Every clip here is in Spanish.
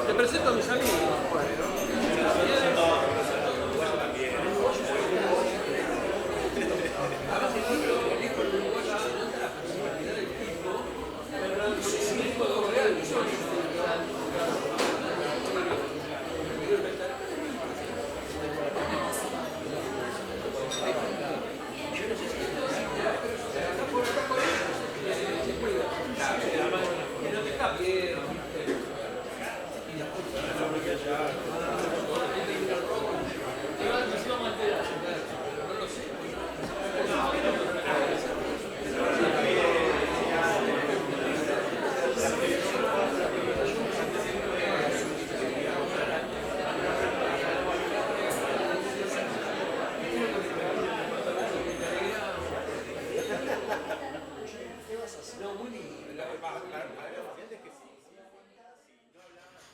Te presento a mis amigos.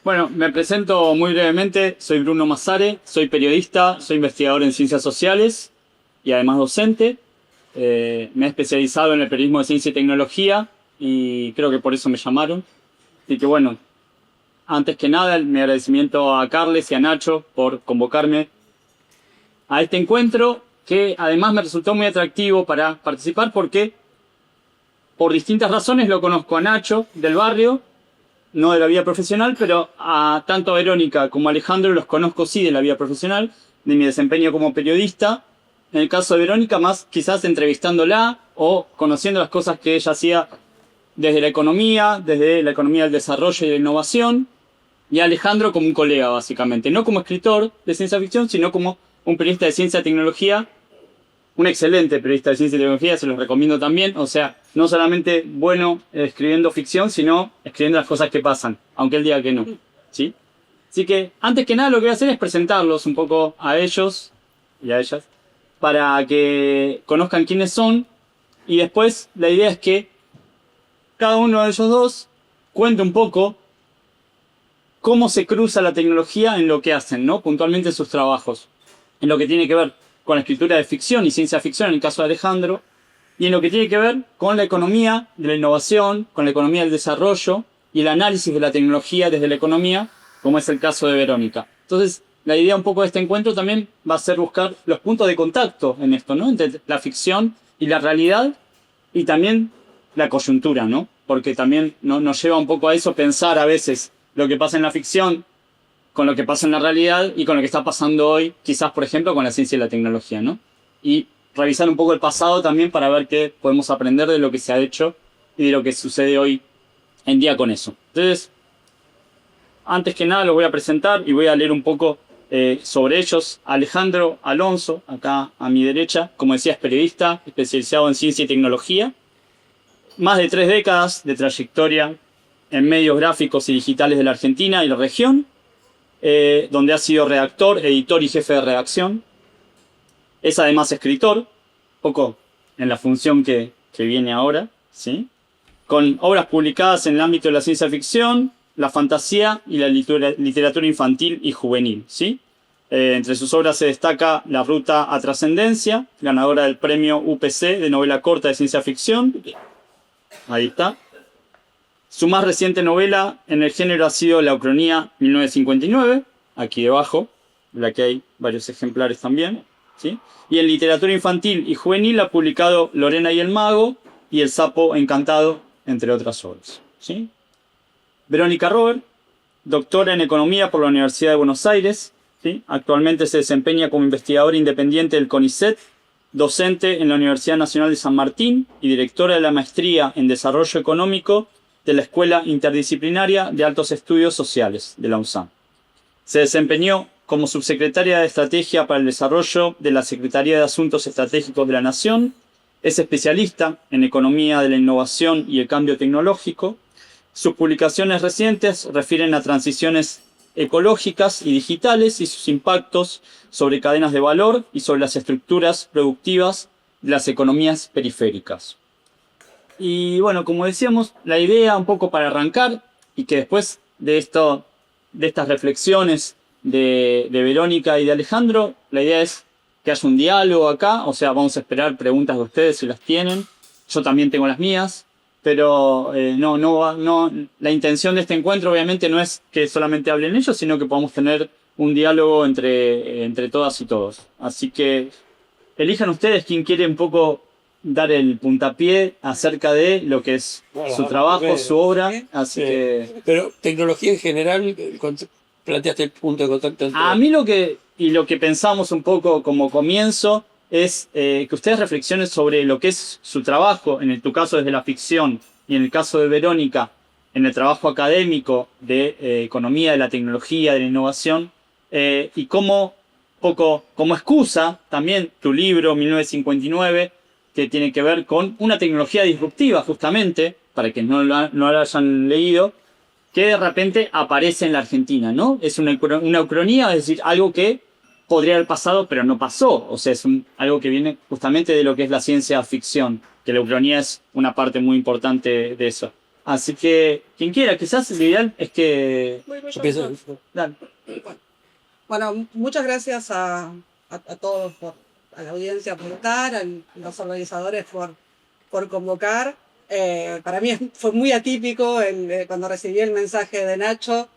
Bueno, me presento muy brevemente. Soy Bruno Massare, soy periodista, soy investigador en ciencias sociales y además docente. Me he especializado en el periodismo de ciencia y tecnología y creo que por eso me llamaron. Así que bueno, antes que nada, mi agradecimiento a Carles y a Nacho por convocarme a este encuentro, que además me resultó muy atractivo para participar porque por distintas razones lo conozco a Nacho del barrio, no de la vida profesional, pero a tanto a Verónica como a Alejandro los conozco sí de la vida profesional, de mi desempeño como periodista. En el caso de Verónica, más quizás entrevistándola o conociendo las cosas que ella hacía desde la economía del desarrollo y de la innovación. Y a Alejandro como un colega, básicamente. No como escritor de ciencia ficción, sino como un periodista de ciencia y tecnología. Un excelente periodista de ciencia y tecnología, se los recomiendo también. O sea, no solamente bueno escribiendo ficción, sino escribiendo las cosas que pasan, aunque él diga que no, ¿sí? Así que, antes que nada, lo que voy a hacer es presentarlos un poco a ellos y a ellas, para que conozcan quiénes son, y después la idea es que cada uno de ellos dos cuente un poco cómo se cruza la tecnología en lo que hacen, ¿no? Puntualmente en sus trabajos, en lo que tiene que ver con la escritura de ficción y ciencia ficción en el caso de Alejandro, y en lo que tiene que ver con la economía de la innovación, con la economía del desarrollo y el análisis de la tecnología desde la economía, como es el caso de Verónica. Entonces, la idea un poco de este encuentro también va a ser buscar los puntos de contacto en esto, ¿no? Entre la ficción y la realidad, y también la coyuntura, ¿no? Porque también nos lleva un poco a eso pensar a veces lo que pasa en la ficción con lo que pasa en la realidad y con lo que está pasando hoy, quizás, por ejemplo, con la ciencia y la tecnología, ¿no? Y revisar un poco el pasado también para ver qué podemos aprender de lo que se ha hecho y de lo que sucede hoy en día con eso. Entonces, antes que nada los voy a presentar y voy a leer un poco sobre ellos. Alejandro Alonso, acá a mi derecha, como decía, es periodista especializado en ciencia y tecnología. Más de 3 décadas de trayectoria en medios gráficos y digitales de la Argentina y la región, donde ha sido redactor, editor y jefe de redacción. Es además escritor, poco en la función que viene ahora, ¿sí? Con obras publicadas en el ámbito de la ciencia ficción, la fantasía y la literatura infantil y juvenil, ¿sí? Entre sus obras se destaca La Ruta a Trascendencia, ganadora del premio UPC de novela corta de ciencia ficción. Ahí está. Su más reciente novela en el género ha sido La Ucronía 1959, aquí debajo, de la que hay varios ejemplares también, ¿sí? Y en literatura infantil y juvenil ha publicado Lorena y el Mago y El Sapo Encantado, entre otras obras, ¿sí? Verónica Robert, doctora en Economía por la Universidad de Buenos Aires, ¿sí? Actualmente se desempeña como investigadora independiente del CONICET, docente en la Universidad Nacional de San Martín y directora de la Maestría en Desarrollo Económico de la Escuela Interdisciplinaria de Altos Estudios Sociales de la UNSAM. Se desempeñó como subsecretaria de Estrategia para el Desarrollo de la Secretaría de Asuntos Estratégicos de la Nación. Es especialista en Economía de la Innovación y el Cambio Tecnológico. Sus publicaciones recientes refieren a transiciones ecológicas y digitales y sus impactos sobre cadenas de valor y sobre las estructuras productivas de las economías periféricas. Y bueno, como decíamos, la idea un poco para arrancar y que después de estas reflexiones de Verónica y de Alejandro, la idea es que haya un diálogo acá, o sea, vamos a esperar preguntas de ustedes si las tienen. Yo también tengo las mías. pero no, la intención de este encuentro obviamente no es que solamente hablen ellos, sino que podamos tener un diálogo entre todas y todos. Así que elijan ustedes quién quiere un poco dar el puntapié acerca de lo que es su trabajo, su obra. Así que Pero tecnología en general, planteaste el punto de contacto entre... a mí lo que pensamos un poco como comienzo es que ustedes reflexionen sobre lo que es su trabajo, en tu caso desde la ficción y en el caso de Verónica, en el trabajo académico de economía, de la tecnología, de la innovación, y como poco como excusa también tu libro 1959, que tiene que ver con una tecnología disruptiva justamente, para que no lo hayan leído, que de repente aparece en la Argentina, ¿no? Es una ucronía, es decir, algo que podría haber pasado, pero no pasó. O sea, es algo que viene justamente de lo que es la ciencia ficción, que la ucronía es una parte muy importante de eso. Así que, quien quiera, quizás lo ideal es que... Dale. Bueno, muchas gracias a todos, a la audiencia por estar, a los organizadores por convocar. Para mí fue muy atípico cuando recibí el mensaje de Nacho.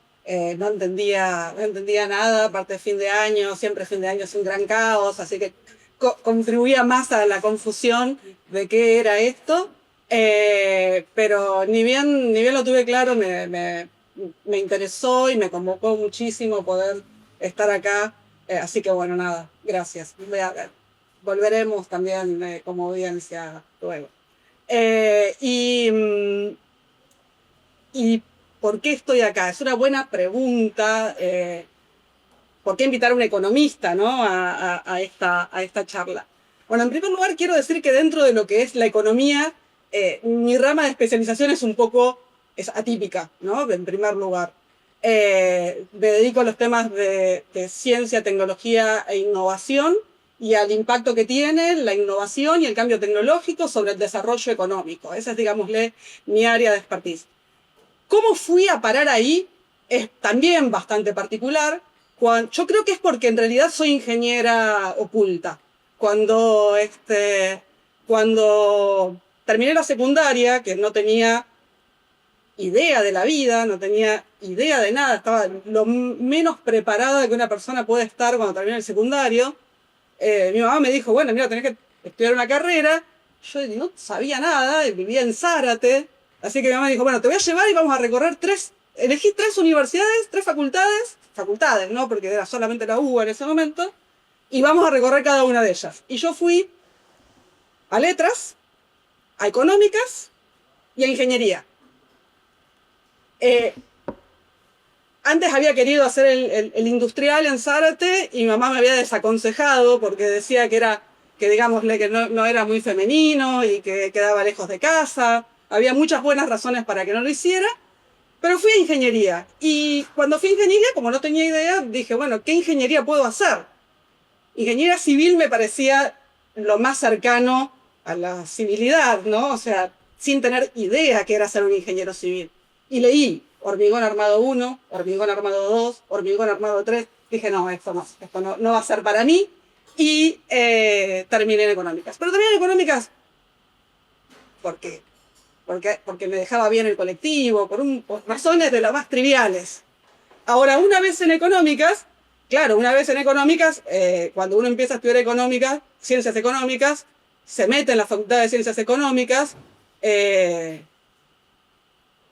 No entendía nada, aparte de fin de año, siempre fin de año es un gran caos, así que contribuía más a la confusión de qué era esto. Pero ni bien lo tuve claro, me interesó y me convocó muchísimo poder estar acá. Así que bueno, nada, gracias. Volveremos también como audiencia luego. ¿Y por qué estoy acá? Es una buena pregunta. ¿Por qué invitar a un economista, ¿no? a esta charla? Bueno, en primer lugar quiero decir que dentro de lo que es la economía, mi rama de especialización es atípica, ¿no? En primer lugar. Me dedico a los temas de ciencia, tecnología e innovación y al impacto que tiene la innovación y el cambio tecnológico sobre el desarrollo económico. Esa es, digámosle, mi área de expertise. ¿Cómo fui a parar ahí? Es también bastante particular. Yo creo que es porque en realidad soy ingeniera oculta. Cuando terminé la secundaria, que no tenía idea de la vida, no tenía idea de nada, estaba lo menos preparada que una persona puede estar cuando termina el secundario. Mi mamá me dijo, bueno, mira, tenés que estudiar una carrera. Yo no sabía nada, vivía en Zárate, así que mi mamá dijo, bueno, te voy a llevar y vamos a recorrer elegí 3 universidades, 3 facultades, ¿no? Porque era solamente la UBA en ese momento, y vamos a recorrer cada una de ellas. Y yo fui a letras, a económicas y a ingeniería. Antes había querido hacer el industrial en Zárate y mi mamá me había desaconsejado porque decía que digámosle que no era muy femenino y que quedaba lejos de casa. Había muchas buenas razones para que no lo hiciera, pero fui a ingeniería. Y cuando fui a ingeniería, como no tenía idea, dije, bueno, ¿qué ingeniería puedo hacer? Ingeniería civil me parecía lo más cercano a la civilidad, ¿no? O sea, sin tener idea qué era ser un ingeniero civil. Y leí hormigón armado 1, hormigón armado 2, hormigón armado 3. Dije, no, esto no va a ser para mí. Y terminé en económicas. Pero terminé en económicas porque me dejaba bien el colectivo, por razones de las más triviales. Ahora, una vez en económicas, cuando uno empieza a estudiar ciencias económicas, se mete en la Facultad de Ciencias Económicas,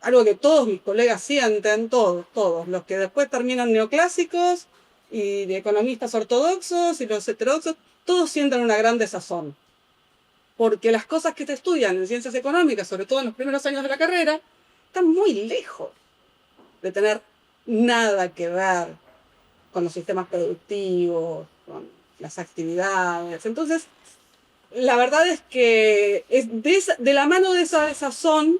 algo que todos mis colegas sienten, todos, los que después terminan neoclásicos y de economistas ortodoxos y los heterodoxos, todos sienten una gran desazón. Porque las cosas que se estudian en ciencias económicas, sobre todo en los primeros años de la carrera, están muy lejos de tener nada que ver con los sistemas productivos, con las actividades. Entonces, la verdad es que de la mano de esa desazón,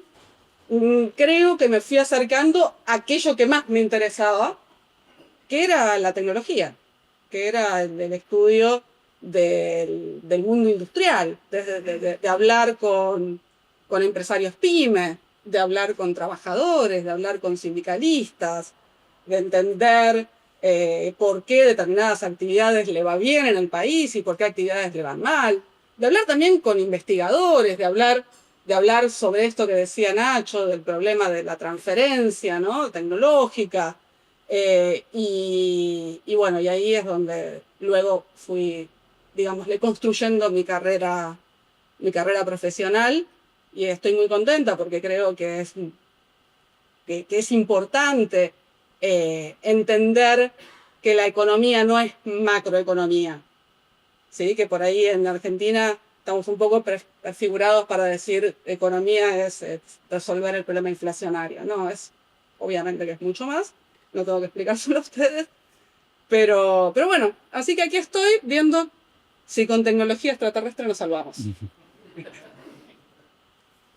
creo que me fui acercando a aquello que más me interesaba, que era la tecnología, que era el estudio del mundo industrial, de hablar con empresarios pymes, de hablar con trabajadores, de hablar con sindicalistas, de entender por qué determinadas actividades le va bien en el país y por qué actividades le van mal, de hablar también con investigadores, de hablar de hablar sobre esto que decía Nacho, del problema de la transferencia, ¿no? Tecnológica. Y bueno, y ahí es donde luego fui, digamos, construyendo mi carrera profesional, y estoy muy contenta porque creo que es importante entender que la economía no es macroeconomía, ¿sí? Que por ahí en Argentina estamos un poco prefigurados para decir economía es resolver el problema inflacionario. No, obviamente que es mucho más, no tengo que explicárselo a ustedes, pero bueno, así que aquí estoy viendo si con tecnología extraterrestre nos salvamos.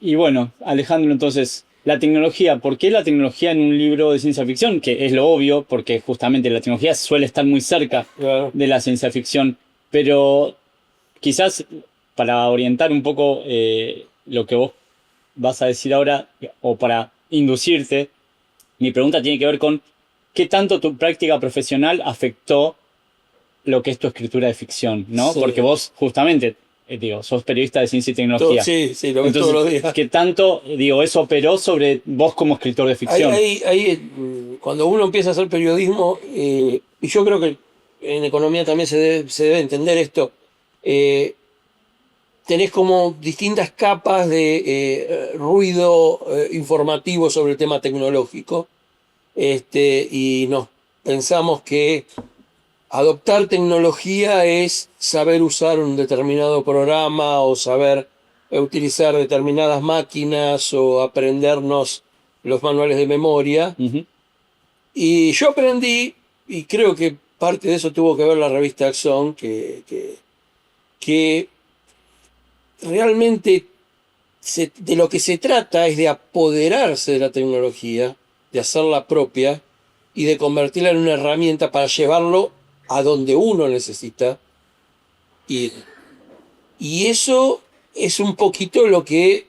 Y bueno, Alejandro, entonces, la tecnología, ¿por qué la tecnología en un libro de ciencia ficción? Que es lo obvio, porque justamente la tecnología suele estar muy cerca de la ciencia ficción, pero quizás para orientar un poco lo que vos vas a decir ahora, o para inducirte, mi pregunta tiene que ver con ¿qué tanto tu práctica profesional afectó lo que es tu escritura de ficción, ¿no? Sí. Porque vos justamente, digo, sos periodista de ciencia y tecnología. Sí, lo ves Entonces, todos los días. ¿qué tanto, digo, eso operó sobre vos como escritor de ficción? Cuando uno empieza a hacer periodismo, y yo creo que en economía también se debe entender esto, tenés como distintas capas de ruido informativo sobre el tema tecnológico, y nos pensamos que adoptar tecnología es saber usar un determinado programa o saber utilizar determinadas máquinas o aprendernos los manuales de memoria. Ujú. Y yo aprendí, y creo que parte de eso tuvo que ver la revista Axon, que realmente de lo que se trata es de apoderarse de la tecnología, de hacerla propia y de convertirla en una herramienta para llevarlo a donde uno necesita ir. Y eso es un poquito lo que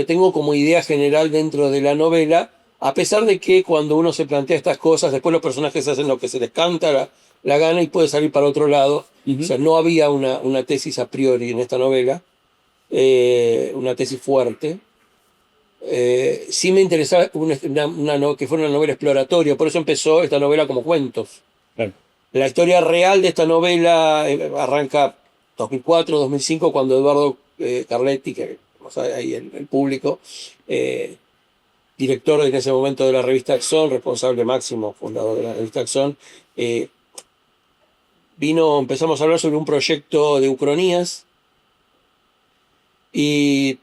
tengo como idea general dentro de la novela, a pesar de que cuando uno se plantea estas cosas, después los personajes hacen lo que se les canta la gana y puede salir para otro lado. Ujú. O sea, no había una tesis a priori en esta novela, una tesis fuerte. Sí me interesaba que fuera una novela exploratoria, por eso empezó esta novela como cuentos. Claro. La historia real de esta novela arranca 2004-2005, cuando Eduardo Carletti, que sabe ahí el público, director en ese momento de la revista Axon, responsable máximo, fundador de la revista Axon, empezamos a hablar sobre un proyecto de Ucronías, y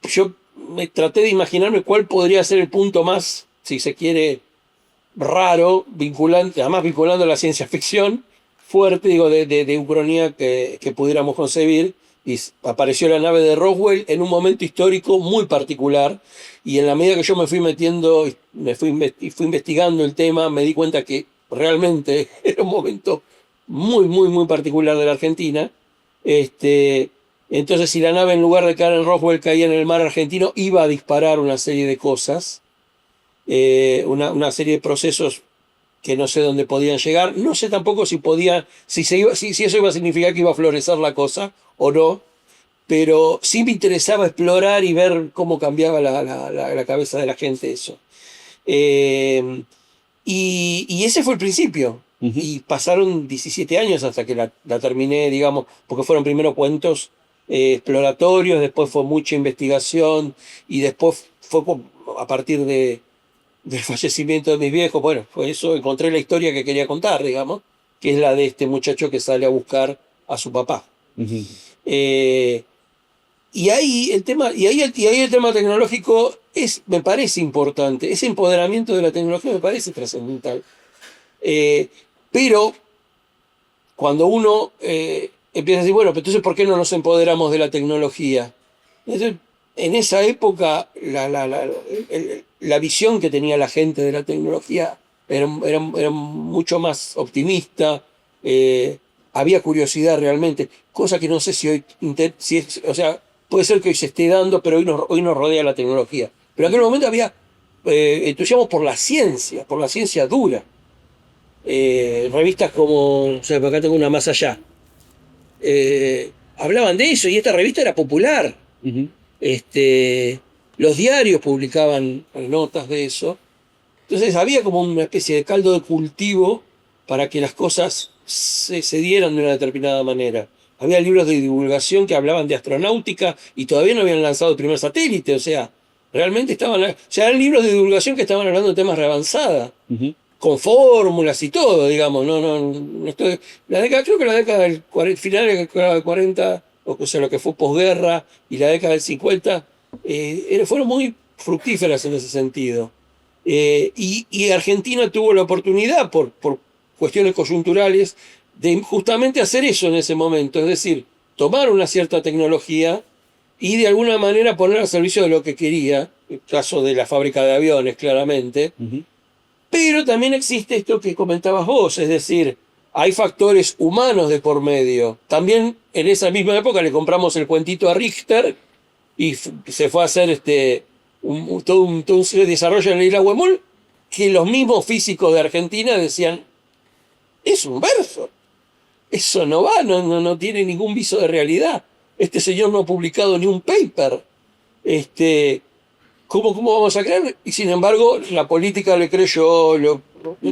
yo me traté de imaginarme cuál podría ser el punto más, si se quiere, raro, además vinculando a la ciencia ficción, fuerte, digo, de Ucronía que pudiéramos concebir. Y apareció la nave de Roswell en un momento histórico muy particular, y en la medida que yo me fui metiendo, fui investigando el tema, me di cuenta que realmente era un momento muy, muy, muy particular de la Argentina. Entonces, si la nave en lugar de caer en Roswell caía en el mar argentino, iba a disparar una serie de cosas, una serie de procesos que no sé dónde podían llegar. No sé tampoco si eso iba a significar que iba a florecer la cosa o no, pero sí me interesaba explorar y ver cómo cambiaba la cabeza de la gente eso. Y ese fue el principio. Ujú. Y pasaron 17 años hasta que la terminé, digamos, porque fueron primero cuentos exploratorios, después fue mucha investigación, y después fue a partir del fallecimiento de mis viejos. Bueno, fue eso, encontré la historia que quería contar, digamos, que es la de este muchacho que sale a buscar a su papá. Ujú. Y ahí el tema tecnológico me parece importante. Ese empoderamiento de la tecnología me parece trascendental. Pero cuando uno empieza a decir, bueno, pero entonces ¿por qué no nos empoderamos de la tecnología? Entonces, en esa época la visión que tenía la gente de la tecnología era mucho más optimista. Había curiosidad realmente, cosa que no sé si hoy, o sea, puede ser que hoy se esté dando, pero hoy nos rodea la tecnología. Pero en aquel momento había entusiasmo por la ciencia dura. Revistas como, o sea, acá tengo una más allá, hablaban de eso, y esta revista era popular. Ujú. Los diarios publicaban notas de eso. Entonces había como una especie de caldo de cultivo para que las cosas se dieran de una determinada manera. Había libros de divulgación que hablaban de astronáutica y todavía no habían lanzado el primer satélite, o sea, realmente eran libros de divulgación que estaban hablando de temas de avanzada, con fórmulas y todo, digamos. No estoy, creo que la década del final de la década del 40, o sea, lo que fue posguerra, y la década del 50, fueron muy fructíferas en ese sentido. Y Argentina tuvo la oportunidad, por cuestiones coyunturales, de justamente hacer eso en ese momento, es decir, tomar una cierta tecnología y de alguna manera poner al servicio de lo que quería, el caso de la fábrica de aviones, claramente. Pero también existe esto que comentabas vos, es decir, hay factores humanos de por medio. También en esa misma época le compramos el cuentito a Richter y se fue a hacer todo un desarrollo en la isla Huemul que los mismos físicos de Argentina decían, es un verso, eso no va, no tiene ningún viso de realidad. Este señor no ha publicado ni un paper. ¿Cómo vamos a creer? Y sin embargo, la política le creyó, le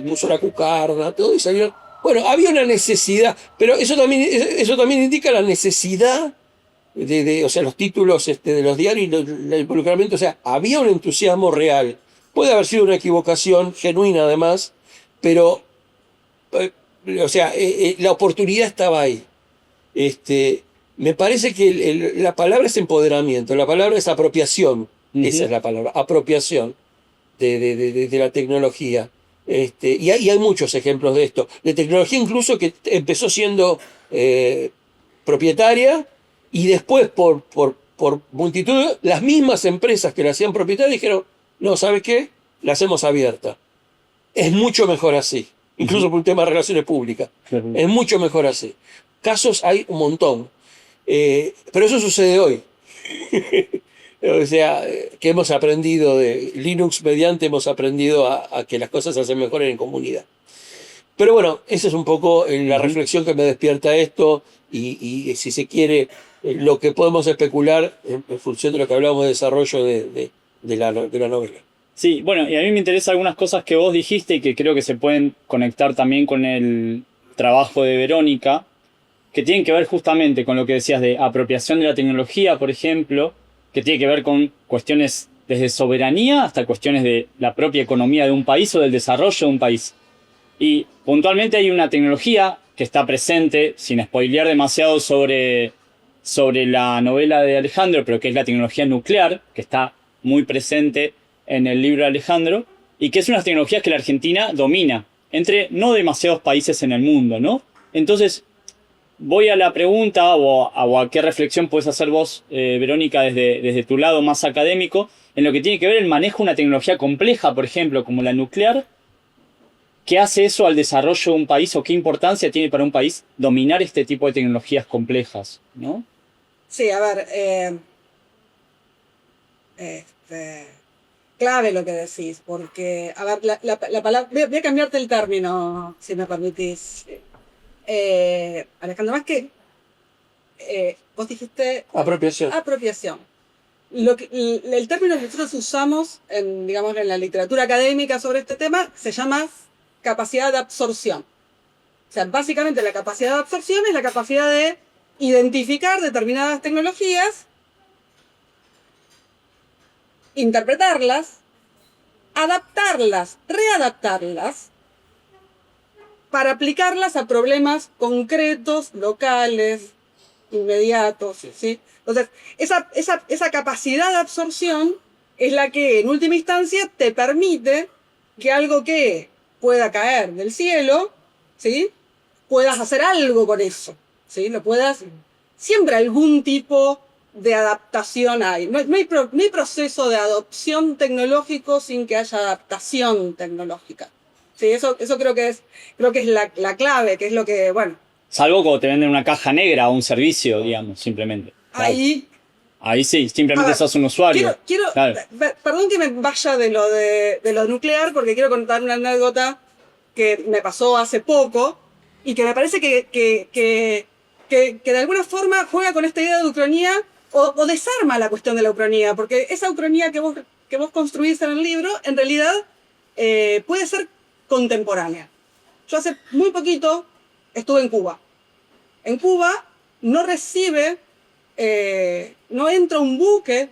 puso la cucarda, todo y salió. Bueno, había una necesidad, pero eso también indica la necesidad o sea, los títulos de los diarios y el involucramiento. O sea, había un entusiasmo real. Puede haber sido una equivocación genuina, además, pero, o sea, la oportunidad estaba ahí. Me parece que la palabra es empoderamiento, la palabra es apropiación. Esa es la palabra, apropiación de la tecnología. Y hay muchos ejemplos de esto. De tecnología incluso que empezó siendo propietaria y después por multitud, las mismas empresas que la hacían propietaria dijeron, no, ¿sabes qué? La hacemos abierta. Es mucho mejor así, incluso por un tema de relaciones públicas. Es mucho mejor así. Casos hay un montón. Pero eso sucede hoy. O sea, que hemos aprendido de Linux mediante, hemos aprendido a que las cosas se hacen mejor en comunidad. Pero bueno, esa es un poco la reflexión que me despierta esto y si se quiere, lo que podemos especular en función de lo que hablábamos de desarrollo de la novela. Sí, bueno, y a mí me interesan algunas cosas que vos dijiste y que creo que se pueden conectar también con el trabajo de Verónica, que tienen que ver justamente con lo que decías de apropiación de la tecnología, por ejemplo, que tiene que ver con cuestiones desde soberanía hasta cuestiones de la propia economía de un país o del desarrollo de un país. Y puntualmente hay una tecnología que está presente, sin spoilear demasiado sobre la novela de Alejandro, pero que es la tecnología nuclear, que está muy presente en el libro de Alejandro, y que es una tecnología que la Argentina domina entre no demasiados países en el mundo, ¿no? Entonces, voy a la pregunta o a qué reflexión puedes hacer vos, Verónica, desde tu lado más académico, en lo que tiene que ver el manejo de una tecnología compleja, por ejemplo, como la nuclear. ¿Qué hace eso al desarrollo de un país o qué importancia tiene para un país dominar este tipo de tecnologías complejas, ¿no? Sí, a ver, clave lo que decís, porque, a ver, la palabra, voy a cambiarte el término, si me permitís. Alejandro, más que vos dijiste apropiación. El término que nosotros usamos digamos, en la literatura académica sobre este tema se llama capacidad de absorción. O sea, básicamente la capacidad de absorción es la capacidad de identificar determinadas tecnologías, interpretarlas, adaptarlas, readaptarlas, para aplicarlas a problemas concretos, locales, inmediatos, ¿sí? Entonces, esa capacidad de absorción es la que, en última instancia, te permite que algo que pueda caer del cielo, ¿sí? Puedas hacer algo con eso, ¿sí? Siempre algún tipo de adaptación hay. No hay proceso de adopción tecnológico sin que haya adaptación tecnológica. Sí, eso creo que es la clave, que es lo que, bueno. Salvo como te venden una caja negra o un servicio, digamos, simplemente. Ahí sí, simplemente sos un usuario. Claro. Perdón que me vaya de lo nuclear, porque quiero contar una anécdota que me pasó hace poco y que me parece que de alguna forma juega con esta idea de ucronía o desarma la cuestión de la ucronía, porque esa ucronía que vos construís en el libro, en realidad puede ser contemporánea. Yo hace muy poquito estuve en Cuba. En Cuba no entra un buque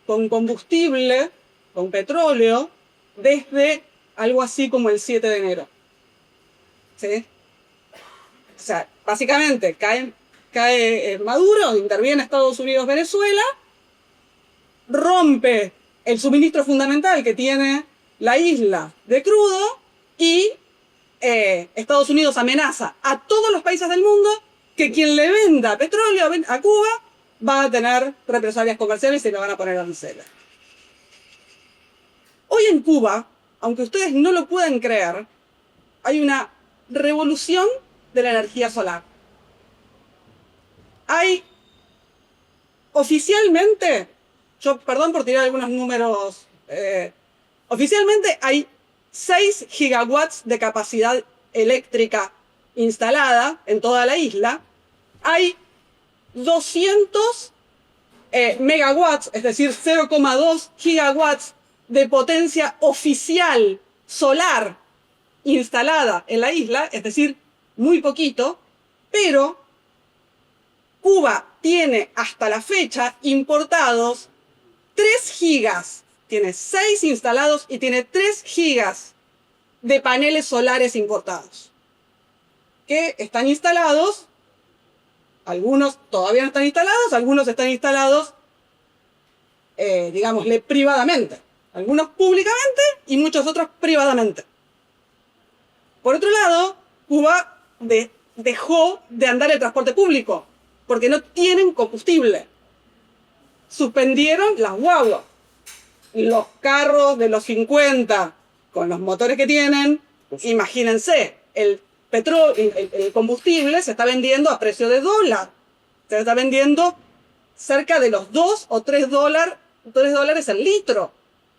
con combustible, con petróleo, desde algo así como el 7 de enero. ¿Sí? O sea, básicamente cae Maduro, interviene Estados Unidos, Venezuela, rompe el suministro fundamental que tiene la isla de crudo y Estados Unidos amenaza a todos los países del mundo que quien le venda petróleo a Cuba va a tener represalias comerciales y le van a poner aranceles. Hoy en Cuba, aunque ustedes no lo puedan creer, hay una revolución de la energía solar. Hay oficialmente, perdón por tirar algunos números, oficialmente hay 6 gigawatts de capacidad eléctrica instalada en toda la isla. Hay 200 megawatts, es decir, 0,2 gigawatts de potencia oficial solar instalada en la isla, es decir, muy poquito, pero Cuba tiene hasta la fecha importados 3 gigas, tiene 6 instalados y tiene 3 gigas de paneles solares importados, que están instalados, algunos todavía no están instalados, algunos están instalados, digámosle, privadamente, algunos públicamente y muchos otros privadamente. Por otro lado, Cuba dejó de andar el transporte público, porque no tienen combustible. Suspendieron las guaguas. Los carros de los 50, con los motores que tienen, imagínense, el combustible se está vendiendo a precio de dólar. Se está vendiendo cerca de los 2 o 3 dólares el litro.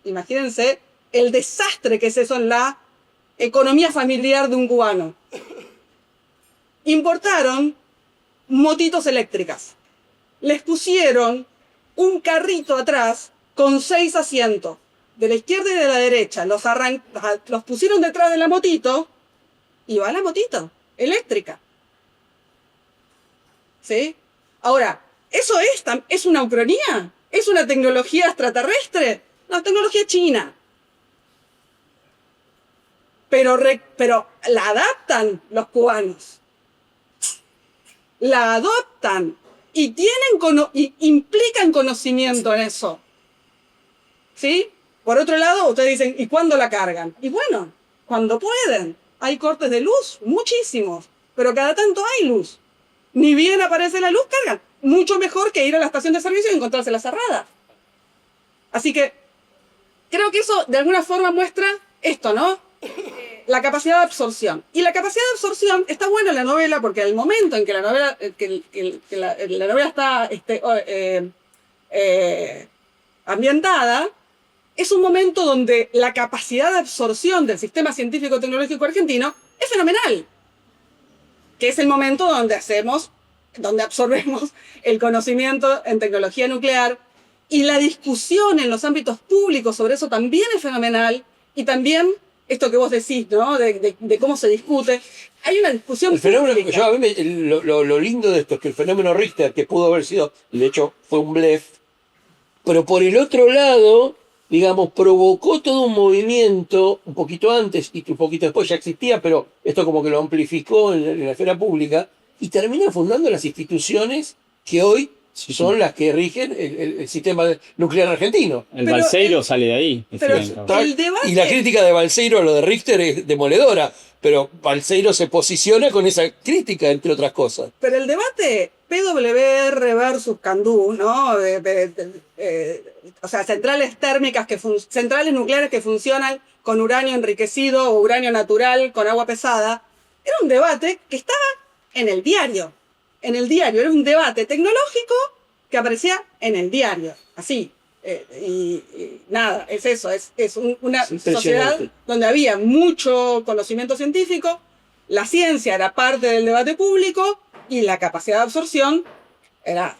Imagínense el desastre que es eso en la economía familiar de un cubano. Importaron motitos eléctricas. Les pusieron un carrito atrás con 6 asientos. De la izquierda y de la derecha. Los pusieron detrás de la motito y va la motito eléctrica. ¿Sí? Ahora, ¿eso es una ucronía? ¿Es una tecnología extraterrestre? No, es tecnología china. Pero la adaptan los cubanos. La adoptan y implican conocimiento en eso. ¿Sí? Por otro lado, ustedes dicen, ¿y cuándo la cargan? Y bueno, cuando pueden. Hay cortes de luz, muchísimos, pero cada tanto hay luz. Ni bien aparece la luz, cargan. Mucho mejor que ir a la estación de servicio y encontrársela cerrada. Así que creo que eso de alguna forma muestra esto, ¿no? La capacidad de absorción. Y la capacidad de absorción está buena en la novela porque al momento en que la novela, la novela está ambientada, es un momento donde la capacidad de absorción del sistema científico-tecnológico argentino es fenomenal. Que es el momento donde absorbemos el conocimiento en tecnología nuclear y la discusión en los ámbitos públicos sobre eso también es fenomenal y también esto que vos decís, ¿no? De cómo se discute. Hay una discusión pública. A mí lo lindo de esto es que el fenómeno Richter, que pudo haber sido, y de hecho fue un blef, pero por el otro lado, digamos, provocó todo un movimiento un poquito antes y un poquito después ya existía, pero esto como que lo amplificó en la esfera pública y termina fundando las instituciones que hoy son las que rigen el sistema nuclear argentino. Balseiro sale de ahí. Pero el debate... Y la crítica de Balseiro a lo de Richter es demoledora, pero Balseiro se posiciona con esa crítica, entre otras cosas. Pero el debate PWR versus Candú, ¿no? O sea, centrales térmicas, centrales nucleares que funcionan con uranio enriquecido o uranio natural con agua pesada, era un debate que estaba en el diario. En el diario, era un debate tecnológico que aparecía en el diario, así. Y nada, es eso, es una sociedad donde había mucho conocimiento científico, la ciencia era parte del debate público y la capacidad de absorción era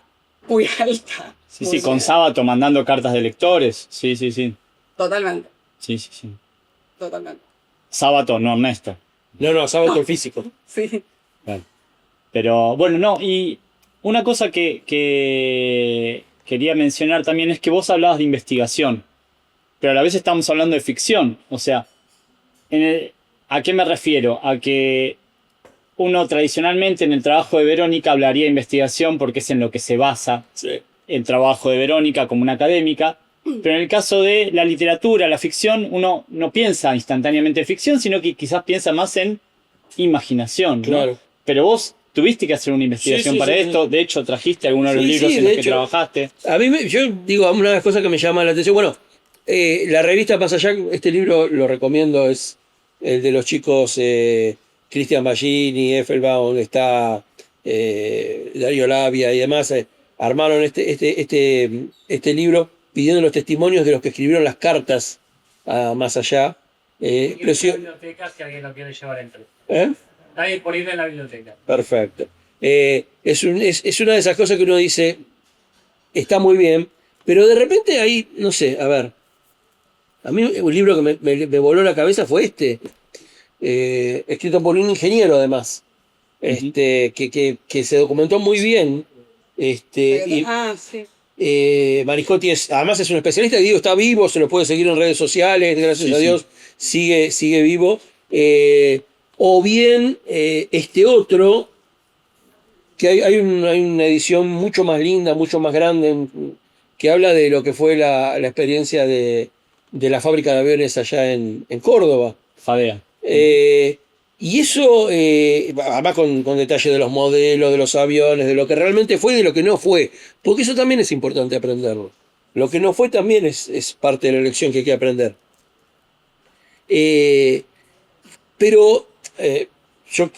muy alta. Sí, Muy sí, con bien. Sábato mandando cartas de lectores. Sí, sí, sí. Totalmente, Sí, sí, sí. totalmente. Sábato, no Ernesto. No, no, sábado el físico. Sí. Claro. Pero bueno, no, y una cosa que quería mencionar también es que vos hablabas de investigación, pero a la vez estamos hablando de ficción. O sea, ¿a qué me refiero? A que uno tradicionalmente en el trabajo de Verónica hablaría de investigación porque es en lo que se basa Sí. el trabajo de Verónica como una académica, pero en el caso de la literatura, la ficción, uno no piensa instantáneamente en ficción, sino que quizás piensa más en imaginación, ¿no? Claro. Pero vos tuviste que hacer una Sí, investigación sí, para sí, esto, sí. de hecho trajiste algunos de los Sí, libros sí, en de los que hecho, trabajaste. yo digo, una de las cosas que me llama la atención, bueno, la revista Más Allá, este libro lo recomiendo, es el de los chicos Cristian Ballini, Effelbaum, está Darío Labia y demás, armaron este libro pidiendo los testimonios de los que escribieron las cartas a Más Allá. Biblioteca si alguien lo quiere llevar entre. ¿Eh? Está disponible en la biblioteca. Perfecto. Es una de esas cosas que uno dice, está muy bien, pero de repente ahí, no sé, a ver, a mí un libro que me voló la cabeza fue escrito por un ingeniero además, Ujú. que se documentó muy bien. Sí. Mariscotti además es un especialista, y digo, está vivo, se lo puede seguir en redes sociales, gracias Sí, a sí. Dios, sigue vivo. O bien este otro que hay una edición mucho más linda, mucho más grande, que habla de lo que fue la experiencia de la fábrica de aviones allá en Córdoba. Fadea. Y eso, además con detalle de los modelos, de los aviones, de lo que realmente fue y de lo que no fue, porque eso también es importante aprenderlo. Lo que no fue también es parte de la lección que hay que aprender. Eh, pero yo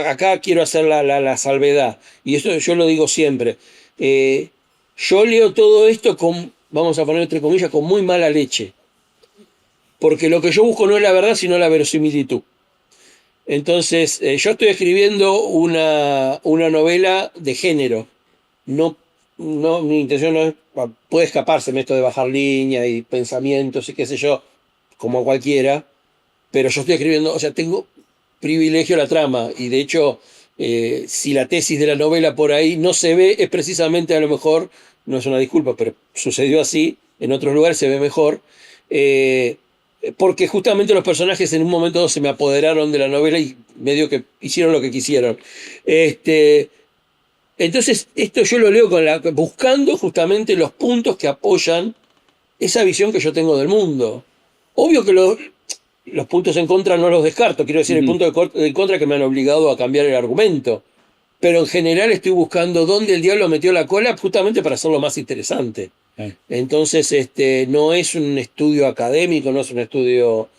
acá quiero hacer la salvedad, y esto yo lo digo siempre. Yo leo todo esto con, vamos a poner entre comillas, con muy mala leche, porque lo que yo busco no es la verdad, sino la verosimilitud. Entonces, yo estoy escribiendo una novela de género. No, no, mi intención no es, puede escapárseme esto de bajar línea y pensamientos y qué sé yo, como cualquiera, pero yo estoy escribiendo, o sea, tengo privilegio la trama, y de hecho, si la tesis de la novela por ahí no se ve, es precisamente a lo mejor, no es una disculpa, pero sucedió así, en otros lugares se ve mejor, eh, porque justamente los personajes en un momento se me apoderaron de la novela y medio que hicieron lo que quisieron. Este, entonces, esto yo lo leo buscando justamente los puntos que apoyan esa visión que yo tengo del mundo. Obvio que los puntos en contra no los descarto, quiero decir, el Ujú. punto en contra que me han obligado a cambiar el argumento. Pero en general estoy buscando dónde el diablo metió la cola justamente para hacerlo más interesante. Entonces, no es un estudio académico, no es un estudio...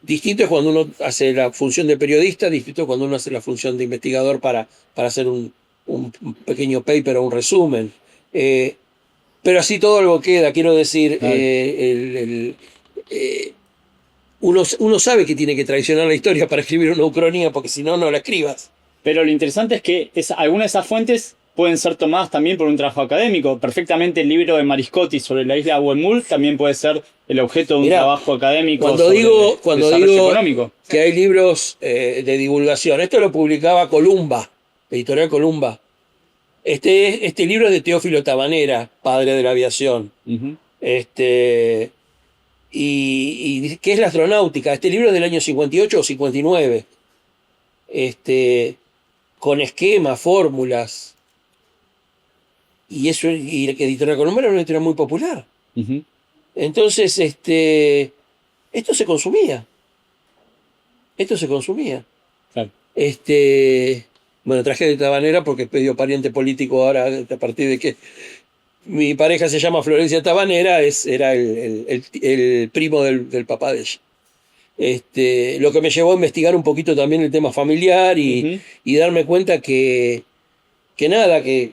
distinto es cuando uno hace la función de periodista, distinto es cuando uno hace la función de investigador para hacer un pequeño paper o un resumen. Pero así todo algo queda, quiero decir, Claro. uno sabe que tiene que traicionar la historia para escribir una ucronía, porque si no, no la escribas. Pero lo interesante es que algunas de esas fuentes pueden ser tomadas también por un trabajo académico. Perfectamente el libro de Mariscotti sobre la isla de Huemul también puede ser el objeto de un Mirá, trabajo académico Cuando sobre digo, cuando desarrollo digo económico. que hay libros de divulgación, esto lo publicaba Columba, editorial Columba. Este libro es de Teófilo Tabanera, padre de la aviación. Ujú. Y ¿qué es la astronáutica? Este libro es del año 58 o 59. Con esquemas, fórmulas. Y eso, y la editorial Columba era una editorial muy popular. Ujú. Entonces, esto se consumía. Esto se consumía. Claro. Bueno, traje de Tabanera porque es medio pariente político ahora, a partir de que mi pareja se llama Florencia Tabanera, era el primo del papá de ella. Lo que me llevó a investigar un poquito también el tema familiar Ujú. y darme cuenta que nada, que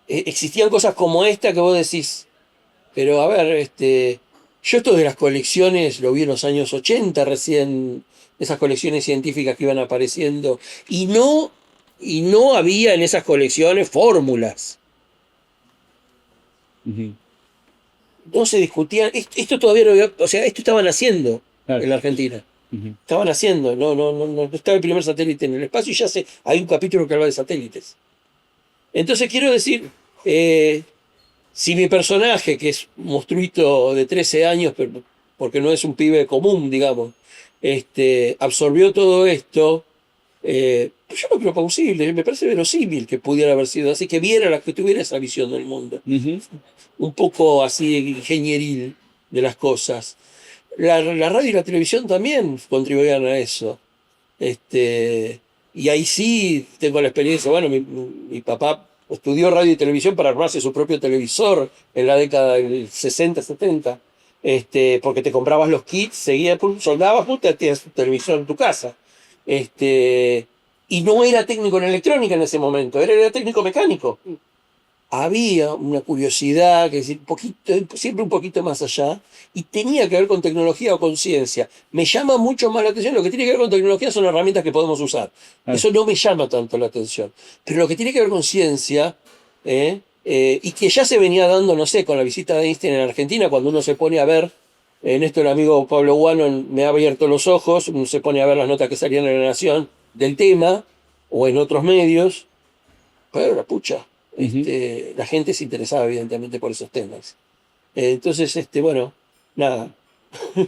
existían cosas como esta que vos decís, pero a ver, yo esto de las colecciones lo vi en los años 80 recién, esas colecciones científicas que iban apareciendo, y no había en esas colecciones fórmulas. Ujú. No se discutía, esto todavía no había, o sea, esto estaban haciendo Claro. en la Argentina. Ujú. Estaban haciendo, no estaba el primer satélite en el espacio y hay un capítulo que habla de satélites. Entonces quiero decir, si mi personaje, que es un monstruito de 13 años, pero porque no es un pibe común, digamos, absorbió todo esto, pues yo lo creo plausible, me parece verosímil que pudiera haber sido así, que tuviera esa visión del mundo, Ujú. un poco así ingenieril de las cosas. La radio y la televisión también contribuían a eso. Y ahí sí tengo la experiencia. Bueno, mi papá estudió radio y televisión para armarse su propio televisor en la década del 60, 70. Porque te comprabas los kits, seguías, pum, soldabas, pum, tenías tu televisor en tu casa. Y no era técnico en electrónica en ese momento, era técnico mecánico. Había una curiosidad, que es decir, siempre un poquito más allá, y tenía que ver con tecnología o con ciencia. Me llama mucho más la atención, lo que tiene que ver con tecnología son herramientas que podemos usar. Claro. Eso no me llama tanto la atención. Pero lo que tiene que ver con ciencia, y que ya se venía dando, no sé, con la visita de Einstein en Argentina, cuando uno se pone a ver, en esto el amigo Pablo Guano me ha abierto los ojos, uno se pone a ver las notas que salían en La Nación del tema, o en otros medios, pero la pucha. Ujú. La gente se interesaba evidentemente por esos temas. Entonces, bueno, nada,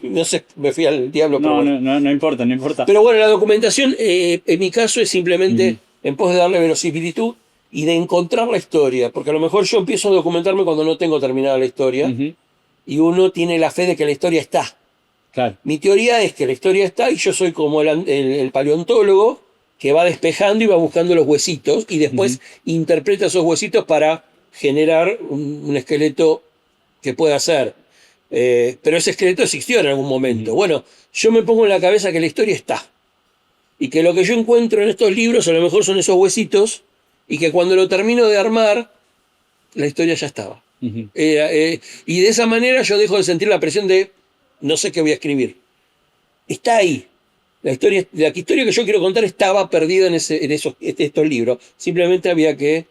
no sé, me fui al diablo, pero No, bueno. no, no, no importa, no importa. Pero bueno, la documentación en mi caso es simplemente Ujú. en pos de darle verosimilitud y de encontrar la historia, porque a lo mejor yo empiezo a documentarme cuando no tengo terminada la historia Ujú. y uno tiene la fe de que la historia está. Claro. Mi teoría es que la historia está y yo soy como el paleontólogo que va despejando y va buscando los huesitos y después Ujú. interpreta esos huesitos para generar un esqueleto que pueda ser. Pero ese esqueleto existió en algún momento. Ujú. Bueno, yo me pongo en la cabeza que la historia está y que lo que yo encuentro en estos libros a lo mejor son esos huesitos y que cuando lo termino de armar, la historia ya estaba. Ujú. Y de esa manera yo dejo de sentir la presión de no sé qué voy a escribir. Está ahí. La historia que yo quiero contar estaba perdida en estos libros. Simplemente había que.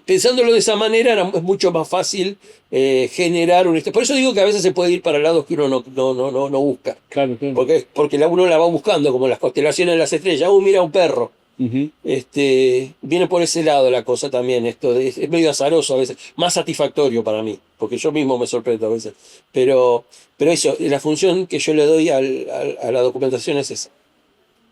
Pensándolo de esa manera, es mucho más fácil generar un. Por eso digo que a veces se puede ir para lados que uno no busca. Claro, claro. Porque uno la va buscando, como las constelaciones de las estrellas. Mira un perro. Ujú. Viene por ese lado la cosa también. Es medio azaroso a veces. Más satisfactorio para mí. Porque yo mismo me sorprendo a veces. Pero eso, la función que yo le doy a la documentación es esa.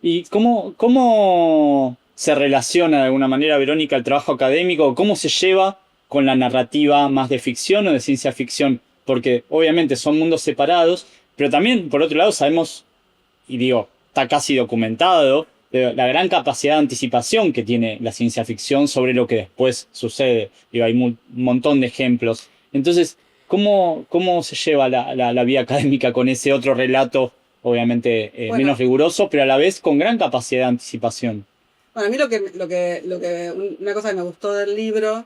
¿Y cómo se relaciona de alguna manera, Verónica, el trabajo académico? ¿Cómo se lleva con la narrativa más de ficción o de ciencia ficción? Porque obviamente son mundos separados, pero también, por otro lado, sabemos, y digo, está casi documentado, de la gran capacidad de anticipación que tiene la ciencia ficción sobre lo que después sucede. Digo, hay un montón de ejemplos. Entonces, ¿cómo se lleva la vida académica con ese otro relato? Obviamente Bueno, menos riguroso, pero a la vez con gran capacidad de anticipación. bueno, a mí una cosa que me gustó del libro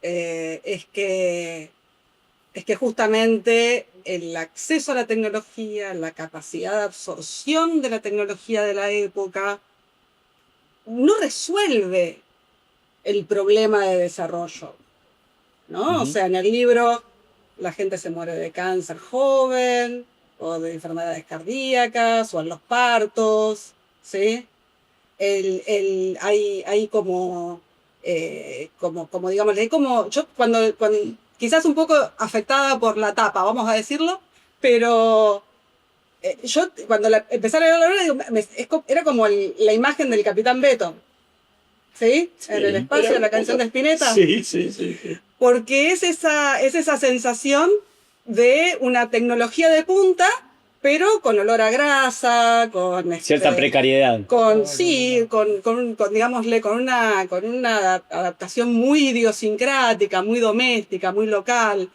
es que justamente el acceso a la tecnología, la capacidad de absorción de la tecnología de la época, no resuelve el problema de desarrollo, ¿no? O sea, en el libro la gente se muere de cáncer joven, o de enfermedades cardíacas, o en los partos, ¿sí? Hay como digamos, hay como, yo cuando quizás un poco afectada por la tapa, vamos a decirlo, pero yo cuando empecé a leer la obra, era como la imagen del Capitán Beto, ¿sí? En el espacio, en la canción de Spinetta. Sí. Porque es esa sensación de una tecnología de punta, pero con olor a grasa, con cierta precariedad. Digámosle, con una adaptación muy idiosincrática, muy doméstica, muy local.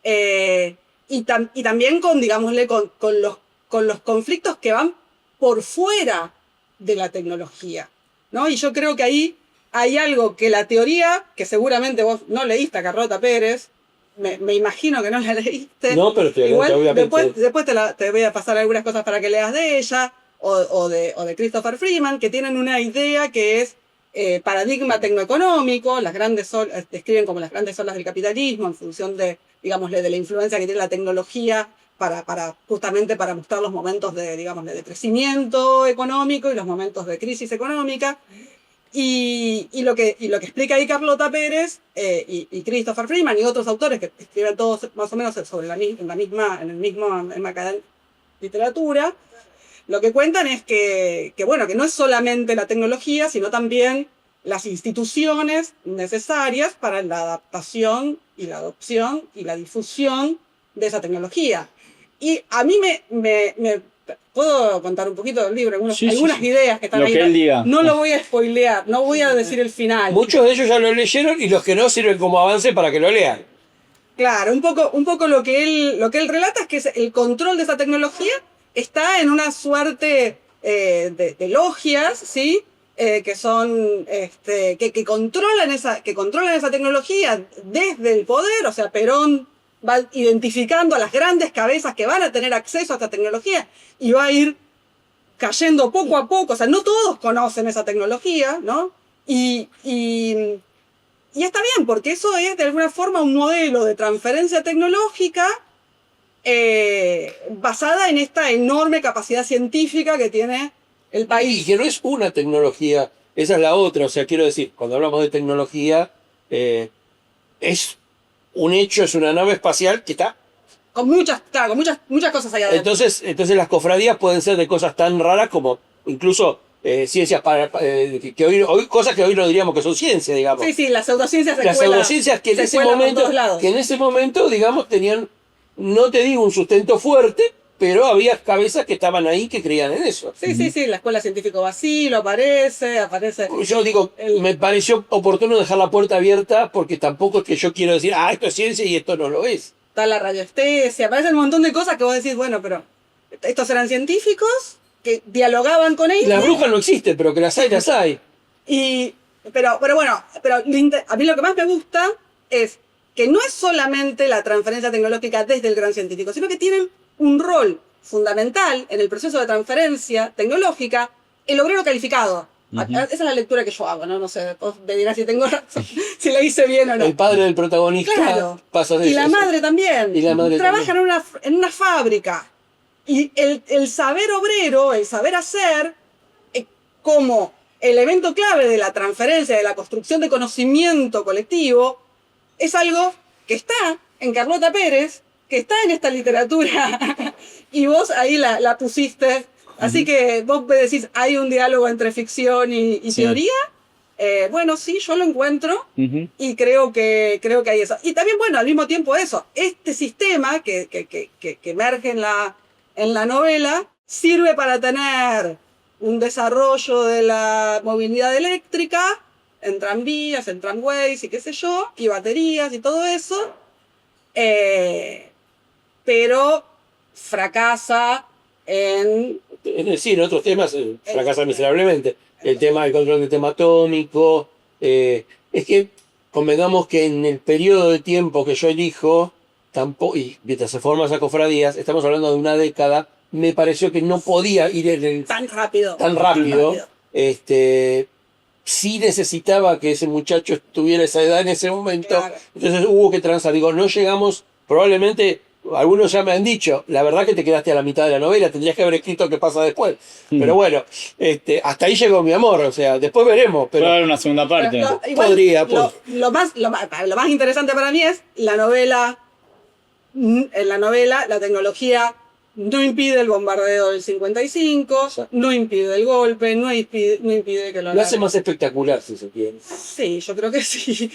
Y también digámosle, con los conflictos que van por fuera de la tecnología, ¿no? Y yo creo que ahí hay algo que la teoría, que seguramente vos no leíste a Carlota Pérez, me imagino que no la leíste. No, pero igual obviamente. después te voy a pasar algunas cosas para que leas de ella, o de Christopher Freeman, que tienen una idea que es paradigma tecnoeconómico, describen como las grandes olas del capitalismo en función de, digámosle, de la influencia que tiene la tecnología justamente para mostrar los momentos de, digámosle, de crecimiento económico y los momentos de crisis económica. Y lo que explica ahí Carlota Pérez y Christopher Freeman y otros autores que escriben todos más o menos sobre en la misma literatura, lo que cuentan es que no es solamente la tecnología, sino también las instituciones necesarias para la adaptación y la adopción y la difusión de esa tecnología. Y a mí me puedo contar un poquito del libro, algunas ideas que están ahí. Que él diga. No lo voy a spoilear, no voy a decir el final. Muchos de ellos ya lo leyeron y los que no sirven como avance para que lo lean. Claro, un poco lo que él relata es que el control de esa tecnología está en una suerte de logias, ¿sí? Que son que controlan esa tecnología desde el poder. O sea, Perón va identificando a las grandes cabezas que van a tener acceso a esta tecnología y va a ir cayendo poco a poco. O sea, no todos conocen esa tecnología, ¿no? Y está bien, porque eso es de alguna forma un modelo de transferencia tecnológica basada en esta enorme capacidad científica que tiene el país. Y que no es una tecnología, esa es la otra. O sea, quiero decir, cuando hablamos de tecnología, es un hecho, es una nave espacial que está... Con muchas cosas allá adentro. Entonces las cofradías pueden ser de cosas tan raras como incluso ciencias que hoy cosas que hoy no diríamos que son ciencias, digamos. Sí, las pseudociencias Las pseudociencias que en ese momento, digamos, tenían, no te digo un sustento fuerte, pero había cabezas que estaban ahí que creían en eso. Sí, la escuela científico Basilo aparece. Yo digo, me pareció oportuno dejar la puerta abierta porque tampoco es que yo quiero decir, esto es ciencia y esto no lo es. Está la radiestesia, aparecen un montón de cosas que vos decís, bueno, pero estos eran científicos que dialogaban con ellos. Las brujas no existen, pero que las hay. Pero a mí lo que más me gusta es que no es solamente la transferencia tecnológica desde el gran científico, sino que tienen un rol fundamental en el proceso de transferencia tecnológica el obrero calificado. Esa es la lectura que yo hago, no sé, vos me dirás si tengo razón, si la hice bien o no. El padre del protagonista pasa de y eso. la madre también. Y la madre trabajan en una fábrica. Y el saber obrero, el saber hacer, como elemento clave de la transferencia, de la construcción de conocimiento colectivo, es algo que está en Carlota Pérez, que está en esta literatura, y vos ahí la pusiste. Así que vos me decís, ¿hay un diálogo entre ficción y teoría? Bueno, sí, yo lo encuentro y creo que hay eso. Y también, bueno, al mismo tiempo eso, este sistema que emerge en la novela sirve para tener un desarrollo de la movilidad eléctrica en tranvías, en tramways y qué sé yo, y baterías y todo eso, pero fracasa en otros temas fracasa miserablemente. El control del tema atómico. Es que convengamos que en el periodo de tiempo que yo elijo, y mientras se forman esas cofradías, estamos hablando de una década, me pareció que no podía ir tan rápido. Sí necesitaba que ese muchacho tuviera esa edad en ese momento. Claro. Entonces hubo que transar. Digo, no llegamos, probablemente... Algunos ya me han dicho, la verdad que te quedaste a la mitad de la novela, tendrías que haber escrito qué pasa después. Pero bueno, hasta ahí llegó mi amor, o sea, después veremos. Pero puede haber una segunda parte. Podría. Lo más interesante para mí es la novela. En la novela, la tecnología no impide el bombardeo del 55, no impide el golpe, no impide que lo hace más espectacular, si se quiere. Sí, yo creo que sí.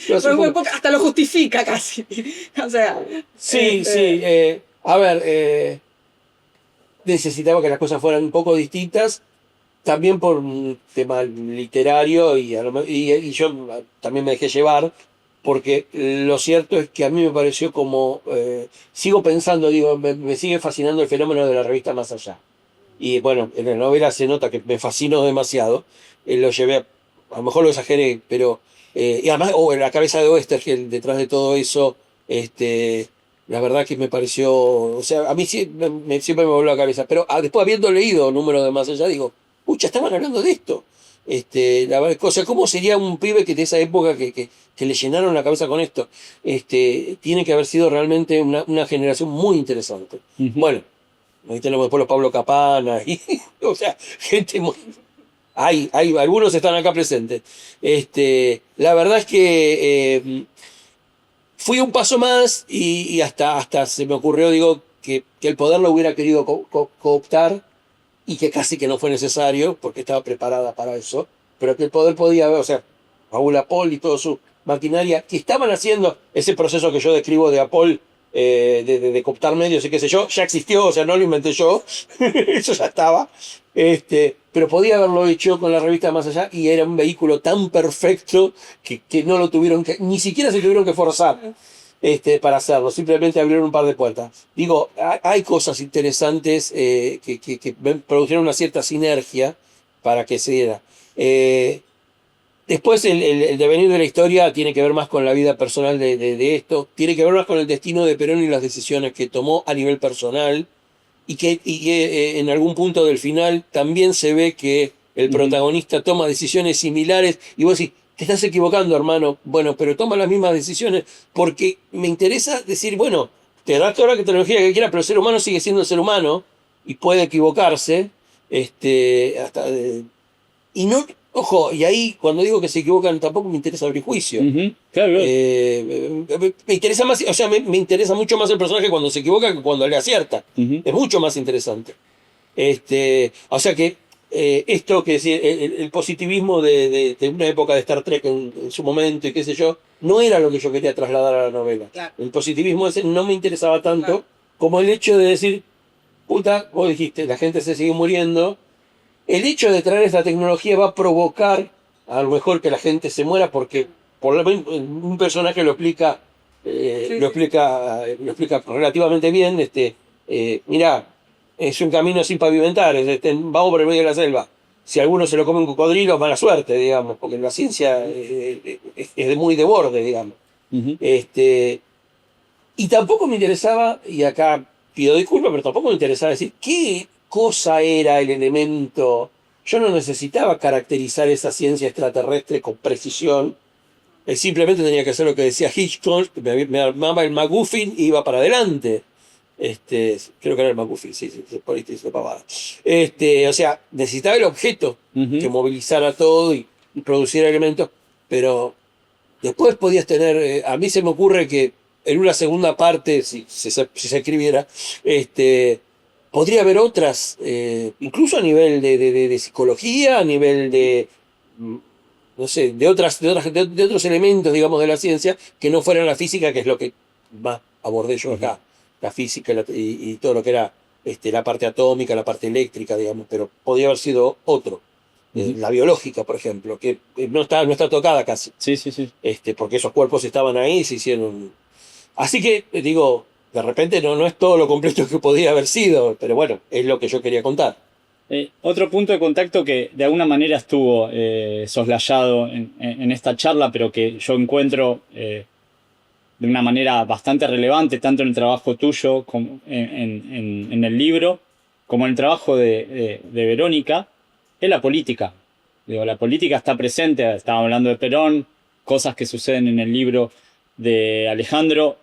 Hasta lo justifica casi. O sea. Sí. A ver, necesitaba que las cosas fueran un poco distintas, también por un tema literario, y yo también me dejé llevar. Porque lo cierto es que a mí me pareció como... sigo pensando, me sigue fascinando el fenómeno de la revista Más Allá. Y bueno, en la novela se nota que me fascinó demasiado. Lo llevé, a lo mejor lo exageré, pero... y además, en la cabeza de Oestergel, detrás de todo eso, la verdad que me pareció... O sea, a mí siempre me volvió la cabeza. Pero después, habiendo leído Número de Más Allá, digo, pucha, estaban hablando de esto. O sea, ¿cómo sería un pibe que de esa época que le llenaron la cabeza con esto? Tiene que haber sido realmente una generación muy interesante. Ujú. Bueno, ahí tenemos después los Pablo Capana, o sea, gente muy... algunos están acá presentes. La verdad es que fui un paso más y hasta se me ocurrió, digo, que el poder lo hubiera querido cooptar y que casi que no fue necesario porque estaba preparada para eso, pero que el poder podía ver, o sea, Raúl Apol y toda su maquinaria, que estaban haciendo ese proceso que yo describo de Apol, de cooptar medios y qué sé yo, ya existió, o sea, no lo inventé yo, eso ya estaba, pero podía haberlo hecho con la revista Más Allá y era un vehículo tan perfecto que no lo tuvieron que, ni siquiera se tuvieron que forzar. Para hacerlo, simplemente abrieron un par de puertas. Digo, hay cosas interesantes que produjeron una cierta sinergia para que se diera. Después el devenir de la historia tiene que ver más con la vida personal de esto, tiene que ver más con el destino de Perón y las decisiones que tomó a nivel personal y que en algún punto del final también se ve que el protagonista toma decisiones similares y vos decís, te estás equivocando, hermano. Bueno, pero toma las mismas decisiones porque me interesa decir, bueno, te das toda la tecnología que quieras, pero el ser humano sigue siendo el ser humano y puede equivocarse. Y no, ojo, y ahí cuando digo que se equivocan tampoco me interesa abrir juicio. Ujú. Claro. Me interesa más, o sea, me interesa mucho más el personaje cuando se equivoca que cuando le acierta. Ujú. Es mucho más interesante. O sea que esto que decir, el positivismo de una época de Star Trek en su momento y qué sé yo, no era lo que yo quería trasladar a la novela. Claro. El positivismo ese no me interesaba tanto Claro. como el hecho de decir, puta, vos dijiste, la gente se sigue muriendo. El hecho de traer esta tecnología va a provocar a lo mejor que la gente se muera porque por lo menos un personaje lo explica, Sí, lo explica relativamente bien. Mirá, es un camino sin pavimentar, vamos por el medio de la selva. Si alguno se lo come un cocodrilo, mala suerte, digamos, porque la ciencia es muy de borde, digamos. Ujú. Y tampoco me interesaba, y acá pido disculpas, pero tampoco me interesaba decir qué cosa era el elemento. Yo no necesitaba caracterizar esa ciencia extraterrestre con precisión. Simplemente tenía que hacer lo que decía Hitchcock, me armaba el MacGuffin y iba para adelante. Creo que era el MacGuffin, sí, por ahí te hizo pavada. O sea, necesitaba el objeto Ujú. que movilizara todo y produciera elementos, pero después podías tener, a mí se me ocurre que en una segunda parte, si se escribiera, podría haber otras, incluso a nivel de psicología, a nivel mm, no sé, de otros elementos, digamos, de la ciencia, que no fueran la física, que es lo que más abordé yo acá, la física y todo lo que era la parte atómica, la parte eléctrica, digamos, pero podría haber sido otro. Ujú. La biológica, por ejemplo, que no está tocada casi, Sí, sí, sí. porque esos cuerpos estaban ahí y se hicieron. Así que, digo, de repente no es todo lo completo que podía haber sido, pero bueno, es lo que yo quería contar. Otro punto de contacto que de alguna manera estuvo soslayado en esta charla, pero que yo encuentro de una manera bastante relevante, tanto en el trabajo tuyo como en el libro, como en el trabajo de Verónica, es la política. Digo, la política está presente, estaba hablando de Perón, cosas que suceden en el libro de Alejandro,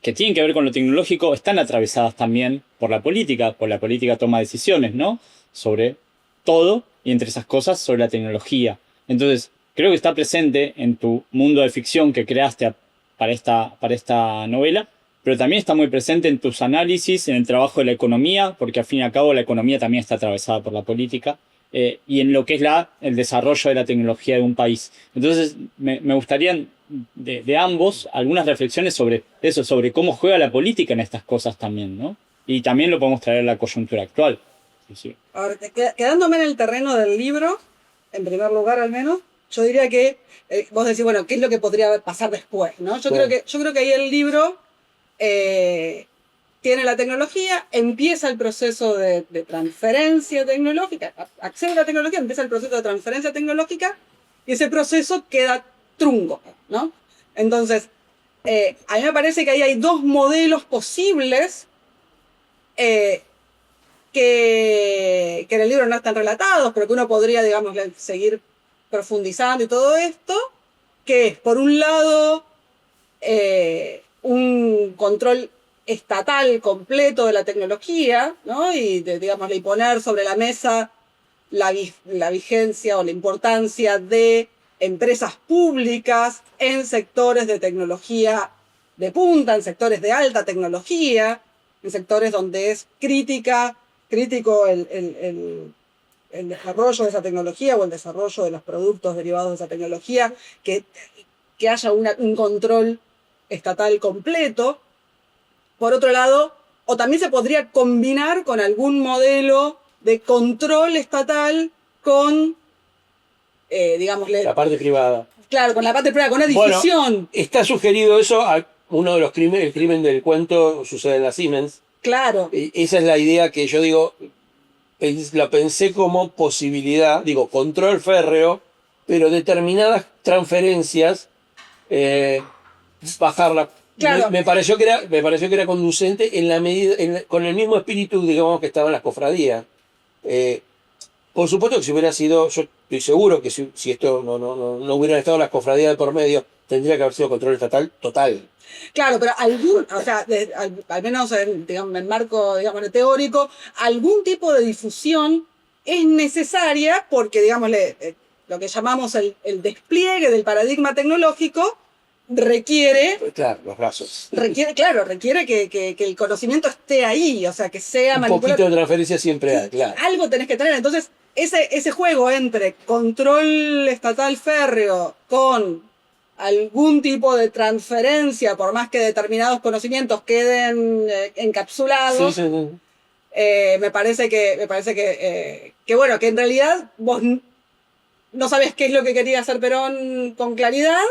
que tienen que ver con lo tecnológico, están atravesadas también por la política toma decisiones, ¿no? Sobre todo, y entre esas cosas, sobre la tecnología. Entonces, creo que está presente en tu mundo de ficción que creaste para esta novela, pero también está muy presente en tus análisis, en el trabajo de la economía, porque al fin y al cabo la economía también está atravesada por la política, y en lo que es el desarrollo de la tecnología de un país. Entonces, me gustaría de ambos algunas reflexiones sobre eso, sobre cómo juega la política en estas cosas también, ¿no? Y también lo podemos traer a la coyuntura actual. Sí, sí. Ahora, quedándome en el terreno del libro, en primer lugar al menos, yo diría que vos decís, bueno, ¿qué es lo que podría pasar después? ¿No? Yo creo que ahí el libro tiene la tecnología, empieza el proceso de transferencia tecnológica, accede a la tecnología, empieza el proceso de transferencia tecnológica y ese proceso queda trunco, ¿no? Entonces, a mí me parece que ahí hay dos modelos posibles que en el libro no están relatados, pero que uno podría, digamos, seguir profundizando y todo esto, que es, por un lado, un control estatal completo de la tecnología, ¿no? Y, digamos, y poner sobre la mesa la vigencia o la importancia de empresas públicas en sectores de tecnología de punta, en sectores de alta tecnología, en sectores donde es crítico el desarrollo de esa tecnología o el desarrollo de los productos derivados de esa tecnología, que haya un control estatal completo. Por otro lado, o también se podría combinar con algún modelo de control estatal con, digámosle, La parte privada. claro, con la parte privada, con una difusión. Bueno, está sugerido eso. Uno de los crímenes, el crimen del cuento, sucede en la Siemens. Claro. Esa es la idea que yo digo, la pensé como posibilidad, digo, control férreo, pero determinadas transferencias, bajarla. Claro. Me pareció que era conducente en la medida, con el mismo espíritu, digamos, que estaban las cofradías. Por supuesto que si hubiera sido, yo estoy seguro que si esto no hubieran estado las cofradías de por medio, tendría que haber sido control estatal total. Claro, pero al menos digamos, en el marco, digamos, teórico, algún tipo de difusión es necesaria porque, digamos, lo que llamamos el despliegue del paradigma tecnológico requiere... Claro, los brazos. Requiere que el conocimiento esté ahí, o sea, que sea Un poquito de transferencia siempre hay, claro. Algo tenés que tener. Entonces, ese juego entre control estatal férreo con algún tipo de transferencia, por más que determinados conocimientos queden encapsulados, Sí. me parece que bueno, que en realidad vos no sabés qué es lo que quería hacer Perón con claridad.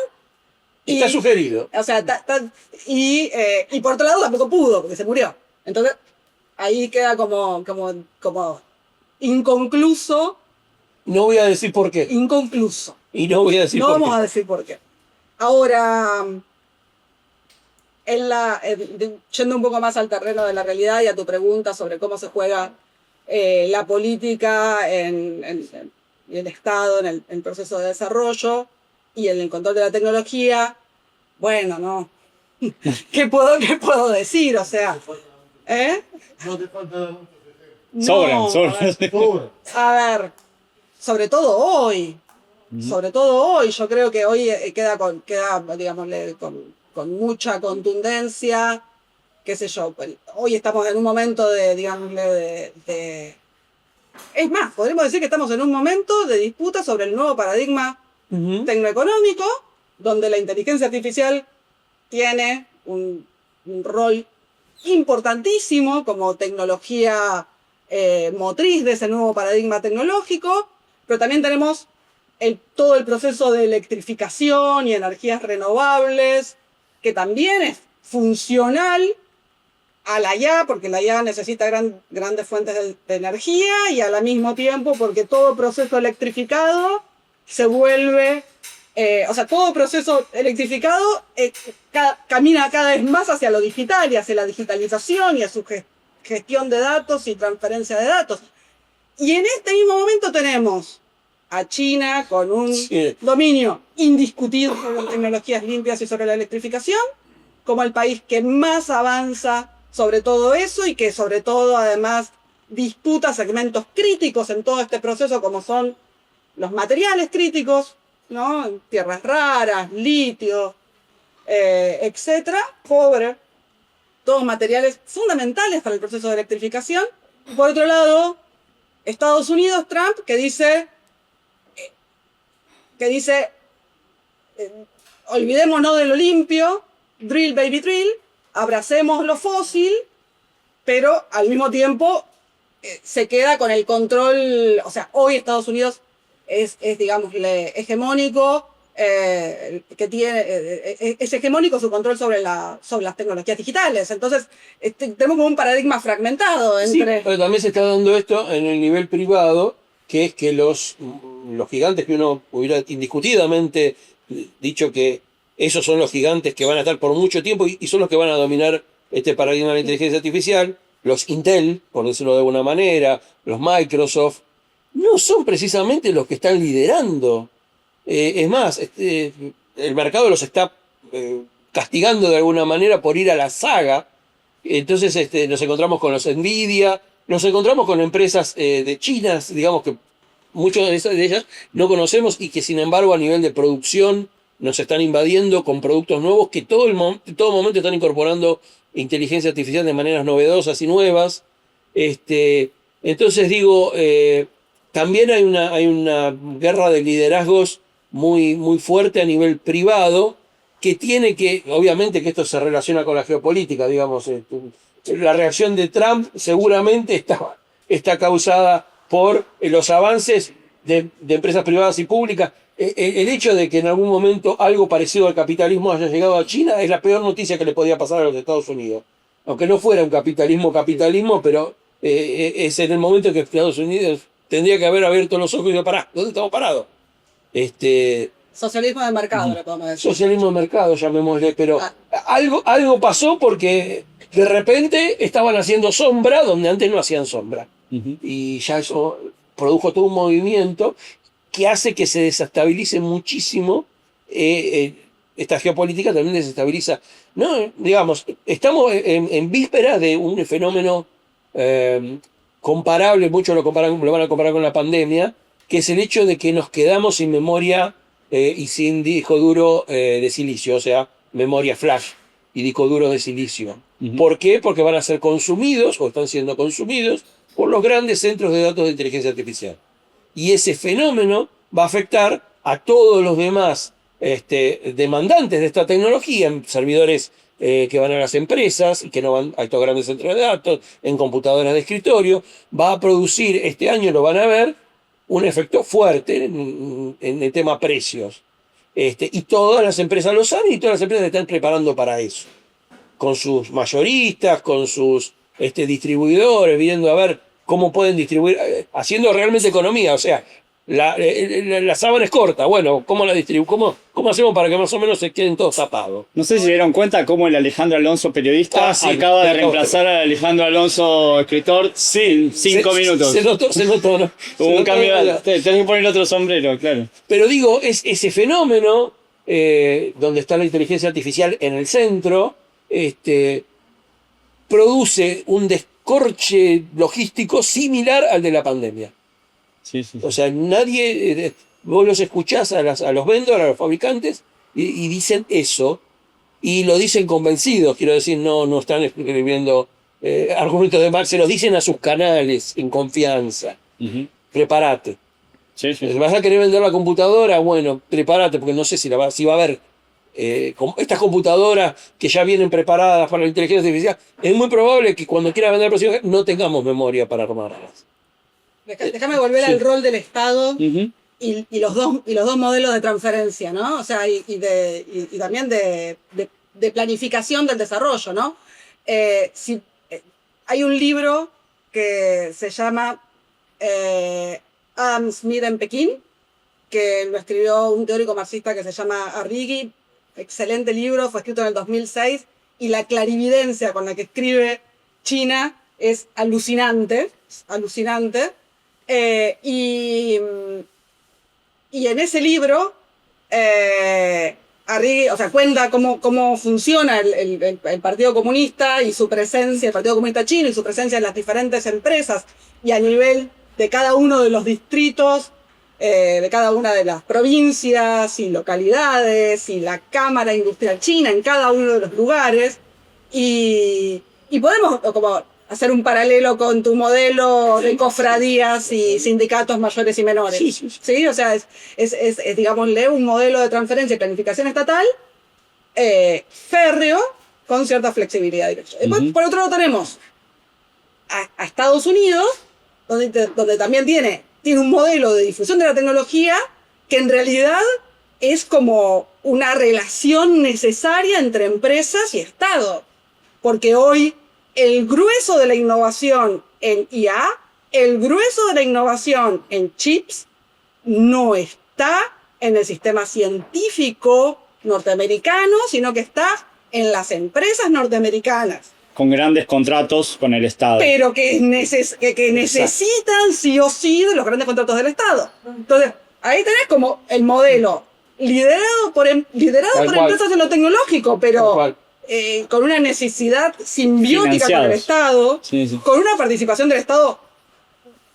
Está sugerido. O sea, y por otro lado tampoco pudo, porque se murió. Entonces, ahí queda como inconcluso. No voy a decir por qué. Inconcluso. Y no voy a decir No por vamos qué. a decir por qué. Ahora, yendo un poco más al terreno de la realidad y a tu pregunta sobre cómo se juega la política y el Estado en el proceso de desarrollo y en el control de la tecnología, bueno, no. ¿Qué puedo decir? O sea, ¿eh? No te falta Sobran. A ver, sobre todo hoy. Sobre todo hoy, yo creo que hoy queda digámosle, con mucha contundencia, qué sé yo, hoy estamos en un momento digámosle, es más, podríamos decir que estamos en un momento de disputa sobre el nuevo paradigma tecnoeconómico, donde la inteligencia artificial tiene un rol importantísimo como tecnología motriz de ese nuevo paradigma tecnológico, pero también tenemos todo el proceso de electrificación y energías renovables, que también es funcional a la IA, porque la IA necesita grandes fuentes de energía, y al mismo tiempo porque todo proceso electrificado se vuelve, todo proceso electrificado camina cada vez más hacia lo digital y hacia la digitalización y a su gestión de datos y transferencia de datos. Y en este mismo momento tenemos a China con un dominio indiscutido sobre las tecnologías limpias y sobre la electrificación, como el país que más avanza sobre todo eso y que sobre todo además disputa segmentos críticos en todo este proceso, como son los materiales críticos, ¿no? Tierras raras, litio, etcétera, cobre, todos materiales fundamentales para el proceso de electrificación. Y por otro lado, Estados Unidos, Trump, que dice olvidémonos de lo limpio, drill baby drill, abracemos lo fósil, pero al mismo tiempo se queda con el control. O sea, hoy Estados Unidos es digamos, hegemónico, es hegemónico su control sobre las tecnologías digitales. Entonces, tenemos como un paradigma fragmentado entre... Sí, pero también se está dando esto en el nivel privado, que es que los gigantes que uno hubiera indiscutidamente dicho que esos son los gigantes que van a estar por mucho tiempo y son los que van a dominar este paradigma de la inteligencia artificial, los Intel, por decirlo de alguna manera, los Microsoft, no son precisamente los que están liderando. Es más, el mercado los está castigando de alguna manera por ir a la saga. Entonces nos encontramos con los Nvidia, nos encontramos con empresas de China, digamos que muchas de ellas no conocemos y que sin embargo a nivel de producción nos están invadiendo con productos nuevos que todo momento están incorporando inteligencia artificial de maneras novedosas y nuevas. Entonces digo, también hay una guerra de liderazgos muy, muy fuerte a nivel privado que tiene que, obviamente que esto se relaciona con la geopolítica, digamos, la reacción de Trump seguramente está causada por los avances de empresas privadas y públicas. El hecho de que en algún momento algo parecido al capitalismo haya llegado a China es la peor noticia que le podía pasar a los Estados Unidos. Aunque no fuera un capitalismo, pero es en el momento que Estados Unidos tendría que haber abierto los ojos y dicho, pará, ¿dónde estamos parados? Socialismo de mercado, le podemos decir. Socialismo de mercado, llamémosle, pero algo pasó porque de repente estaban haciendo sombra donde antes no hacían sombra. Y ya eso produjo todo un movimiento que hace que se desestabilice muchísimo. Esta geopolítica también desestabiliza. No, digamos, estamos en vísperas de un fenómeno comparable, muchos lo van a comparar con la pandemia, que es el hecho de que nos quedamos sin memoria y sin disco duro de silicio, o sea, memoria flash y disco duro de silicio. ¿Por qué? Porque van a ser consumidos o están siendo consumidos por los grandes centros de datos de inteligencia artificial. Y ese fenómeno va a afectar a todos los demás demandantes de esta tecnología, en servidores que van a las empresas y que no van a estos grandes centros de datos, en computadoras de escritorio. Va a producir, este año lo van a ver, un efecto fuerte en el tema precios. Y todas las empresas lo saben y todas las empresas se están preparando para eso. Con sus mayoristas, con sus distribuidores, viendo a ver cómo pueden distribuir, haciendo realmente economía. O sea, la sábana es corta, bueno, ¿cómo la distribuimos? ¿Cómo hacemos para que más o menos se queden todos tapados? No sé si se dieron cuenta cómo el Alejandro Alonso periodista Sí, acaba de reemplazar al Alejandro Alonso escritor en 5 minutos. Se notó, ¿no? Hubo un cambio, tenés que poner otro sombrero, claro. Pero digo, es ese fenómeno donde está la inteligencia artificial en el centro, produce un descorche logístico similar al de la pandemia. Sí. O sea, nadie, vos los escuchás a los vendors, a los fabricantes, y dicen eso, y lo dicen convencidos, quiero decir, no están escribiendo argumentos de Marx, se los dicen a sus canales en confianza. Prepárate. Sí. ¿Vas a querer vender la computadora? Bueno, prepárate, porque no sé si va a haber estas computadoras que ya vienen preparadas para la inteligencia artificial. Es muy probable que cuando quiera vender la próxima no tengamos memoria para armarlas. Déjame volver al rol del Estado y los dos modelos de transferencia, ¿no? O sea, y también de planificación del desarrollo, ¿no? Hay un libro que se llama Adam Smith en Pekín, que lo escribió un teórico marxista que se llama Arrighi. Excelente libro, fue escrito en el 2006 y la clarividencia con la que escribe China es alucinante. Y en ese libro, Arrighi, o sea, cuenta cómo funciona el Partido Comunista y su presencia, el Partido Comunista Chino y su presencia en las diferentes empresas y a nivel de cada uno de los distritos, de cada una de las provincias y localidades y la Cámara Industrial China en cada uno de los lugares. Y podemos como hacer un paralelo con tu modelo de cofradías y sindicatos mayores y menores. Sí. O sea, es digámosle, un modelo de transferencia y planificación estatal férreo con cierta flexibilidad. Por otro lado tenemos a Estados Unidos, donde también tiene un modelo de difusión de la tecnología que en realidad es como una relación necesaria entre empresas y Estado. Porque hoy el grueso de la innovación en IA, el grueso de la innovación en chips, no está en el sistema científico norteamericano, sino que está en las empresas norteamericanas. con grandes contratos con el Estado. pero que necesitan sí o sí de los grandes contratos del Estado. Entonces, ahí tenés como el modelo liderado por Tal cual. empresas en lo tecnológico, Tal pero cual. con una necesidad simbiótica con el Financiados. Estado, Sí, sí. con una participación del Estado,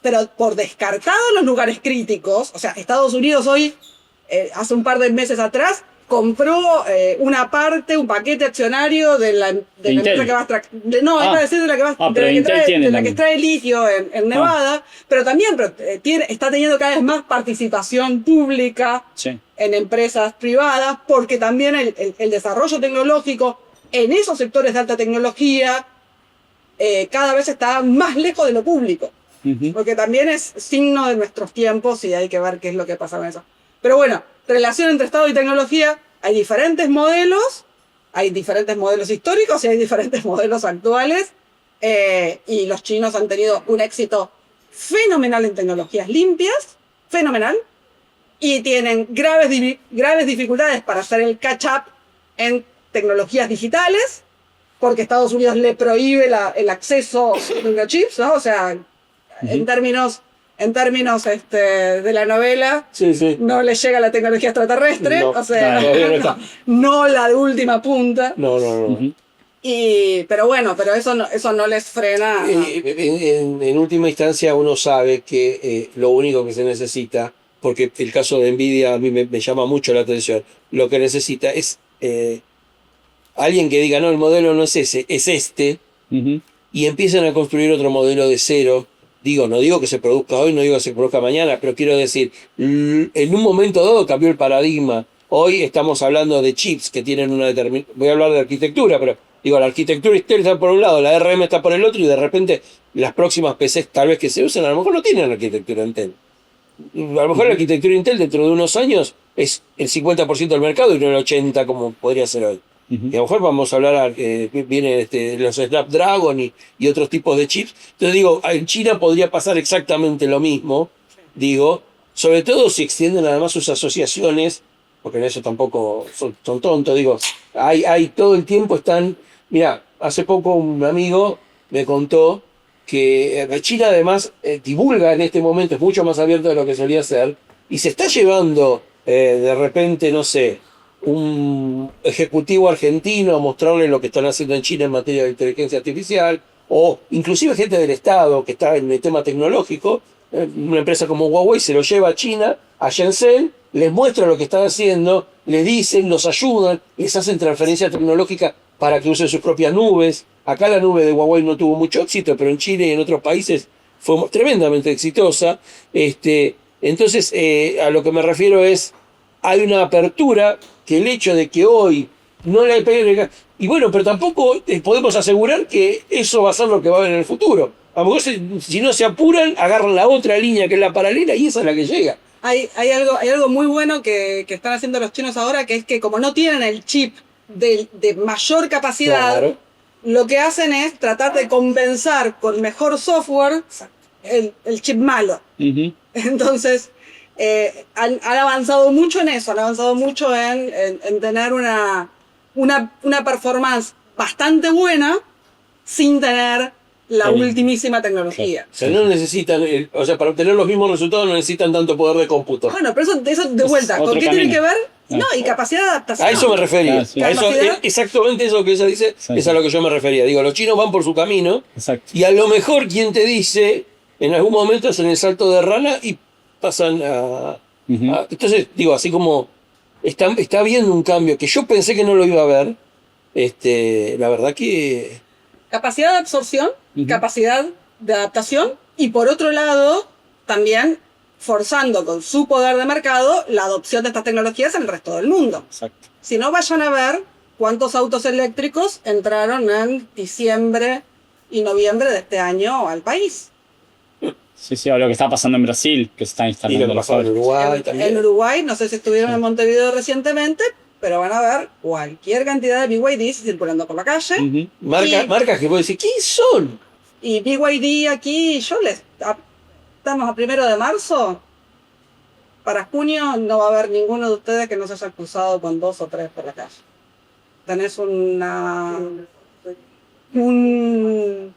pero por descartado en los lugares críticos. O sea, Estados Unidos hoy, hace un par de meses atrás, compró una parte, un paquete accionario de la empresa que va a iba a decir de la que va pero Intel tiene de la que también. extrae litio en Nevada, pero también está teniendo cada vez más participación pública Sí. en empresas privadas, porque también el desarrollo tecnológico en esos sectores de alta tecnología cada vez está más lejos de lo público. Ujú. Porque también es signo de nuestros tiempos y hay que ver qué es lo que pasa con eso. Pero bueno, relación entre Estado y tecnología, hay diferentes modelos históricos y hay diferentes modelos actuales, y los chinos han tenido un éxito fenomenal en tecnologías limpias, fenomenal, y tienen graves dificultades para hacer el catch-up en tecnologías digitales, porque Estados Unidos le prohíbe el acceso a los chips, ¿no? O sea, en términos de la novela, Sí, sí. no le llega la tecnología extraterrestre, No, o sea, todavía no está. no la de última punta. No, no, no. Ujú. Pero bueno, eso no les frena. En última instancia uno sabe que lo único que se necesita, porque el caso de Nvidia a mí me llama mucho la atención, lo que necesita es alguien que diga, no, el modelo no es ese, es este, Ujú. y empiezan a construir otro modelo de cero. No digo que se produzca hoy, no digo que se produzca mañana, pero quiero decir, en un momento dado cambió el paradigma. Hoy estamos hablando de chips que tienen una determinada... Voy a hablar de arquitectura, pero digo, la arquitectura Intel está por un lado, la RM está por el otro, y de repente las próximas PCs tal vez que se usen, a lo mejor no tienen arquitectura Intel. A lo mejor la arquitectura Intel dentro de unos años es el 50% del mercado y no el 80% como podría ser hoy. Ujú. Y a lo mejor vamos a hablar, viene los Snapdragon y otros tipos de chips. Entonces digo, en China podría pasar exactamente lo mismo, sobre todo si extienden además sus asociaciones, porque en eso tampoco son tontos, hay todo el tiempo están... Mira, hace poco un amigo me contó que China además divulga en este momento, es mucho más abierto de lo que solía ser, y se está llevando de repente, no sé, un ejecutivo argentino a mostrarle lo que están haciendo en China en materia de inteligencia artificial, o inclusive gente del Estado que está en el tema tecnológico, una empresa como Huawei se lo lleva a China, a Shenzhen, les muestra lo que están haciendo, les dicen, los ayudan, les hacen transferencia tecnológica para que usen sus propias nubes. Acá la nube de Huawei no tuvo mucho éxito, pero en Chile y en otros países fue tremendamente exitosa. Entonces, a lo que me refiero es, hay una apertura que el hecho de que hoy no le peguen... Y bueno, pero tampoco podemos asegurar que eso va a ser lo que va a haber en el futuro. A lo mejor si no se apuran, agarran la otra línea que es la paralela y esa es la que llega. Hay algo muy bueno que están haciendo los chinos ahora, que es que como no tienen el chip de mayor capacidad, Claro. lo que hacen es tratar de compensar con mejor software el chip malo. Ujú. Entonces, han avanzado mucho en eso, han avanzado mucho en tener una performance bastante buena sin tener la Sí. ultimísima tecnología. O sea, no necesitan, para obtener los mismos resultados no necesitan tanto poder de cómputo. Bueno, pero eso de vuelta, otro ¿con qué tiene camino. que ver? Ah. No, y capacidad de adaptación. A eso me refería. Ah, sí. A eso, Capacidad. exactamente eso que ella dice, Sí. es a lo que yo me refería. Los chinos van por su camino Exacto. y a lo mejor quien te dice, en algún momento hacen el salto de rana y pasan a... Ujú. Entonces, así como está habiendo un cambio que yo pensé que no lo iba a ver, la verdad que... Capacidad de absorción, Ujú. capacidad de adaptación, y por otro lado, también forzando con su poder de mercado la adopción de estas tecnologías en el resto del mundo. Exacto. Si no, vayan a ver cuántos autos eléctricos entraron en diciembre y noviembre de este año al país. Sí, o lo que está pasando en Brasil, que se están Y instalando lo que las pasó en fábricas. Uruguay En también. Uruguay, no sé si estuvieron en Montevideo recientemente, pero van a ver cualquier cantidad de BYDs circulando por la calle. Ujú. Marcas que vos decís, ¿quiénes son? Y BYD aquí, estamos a 1 de marzo. Para junio no va a haber ninguno de ustedes que no se haya cruzado con 2 o 3 por la calle. Tenés una